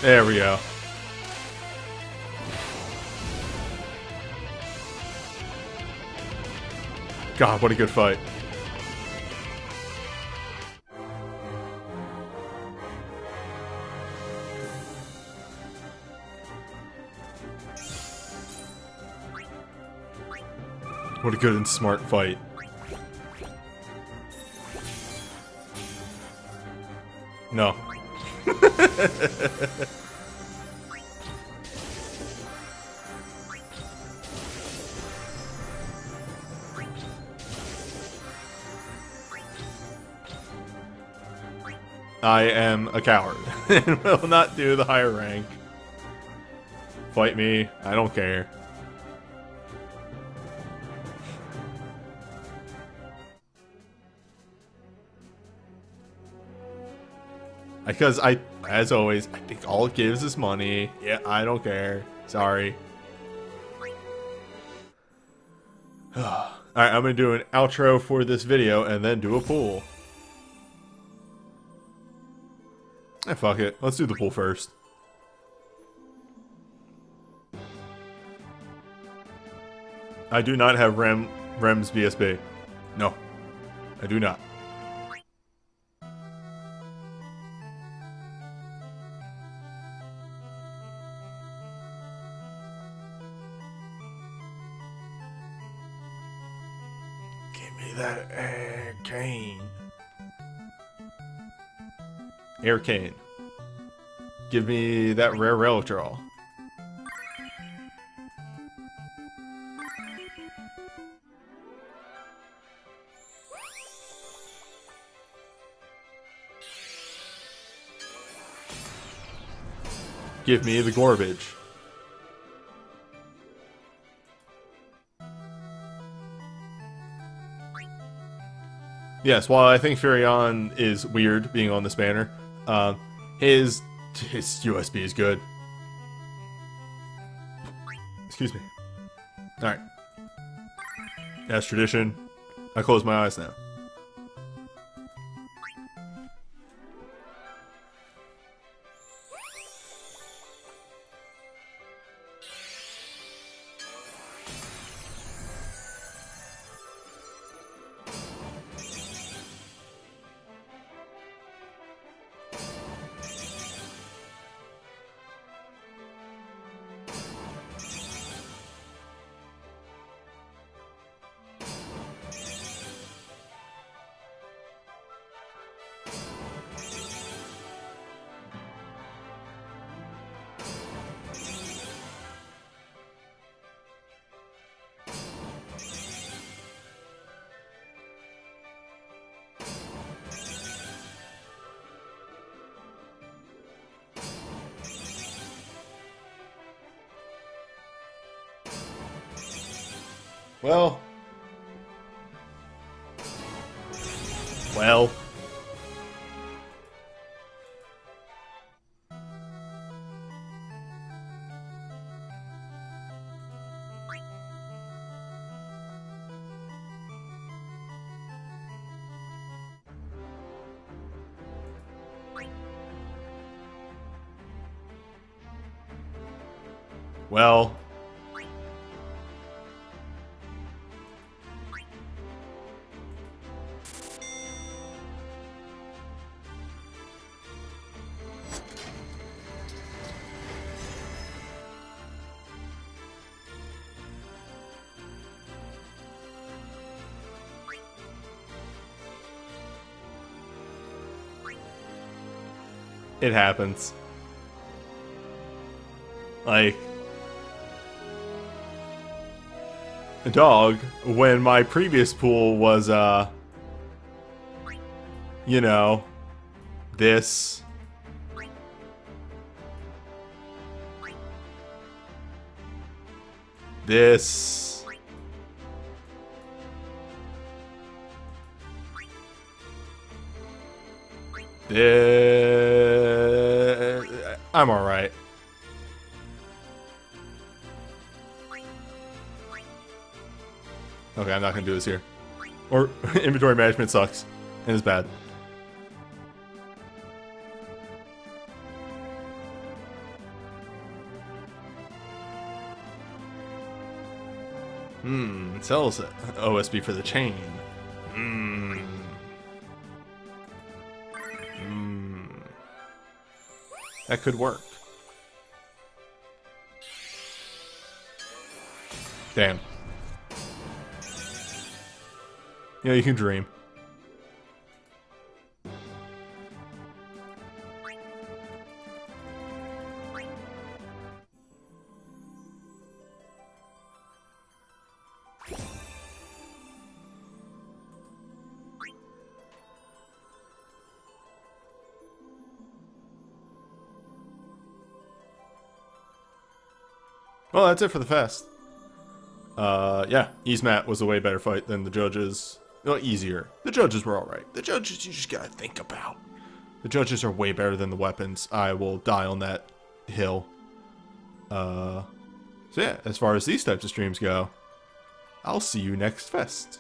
There we go. God, what a good fight. What a good and smart fight. No. I am a coward and will not do the higher rank. Fight me, I don't care. Because as always, I think all it gives is money. Yeah, I don't care. Sorry. Alright, I'm gonna do an outro for this video and then do a pool. Fuck it. Let's do the pool first. I do not have Rem's BSB. No, I do not. Give me that air cane. Air cane. Give me that rare relic draw. Give me the garbage. Yes, while I think Furion is weird being on this banner, his USB is good. Excuse me. Alright. As tradition, I close my eyes now. Well. Well. It happens. Like, dog, when my previous pool was you know, this. This. I'm alright. Okay, I'm not gonna do this here. Or inventory management sucks and is bad. Sells OSB for the chain. That could work. Damn. Yeah, you can dream. Well, that's it for the fest. Yeah, Easemat was a way better fight than the judges. No, easier. The judges were alright. The judges you just gotta think about. The judges are way better than the weapons. I will die on that hill. So yeah, as far as these types of streams go, I'll see you next fest.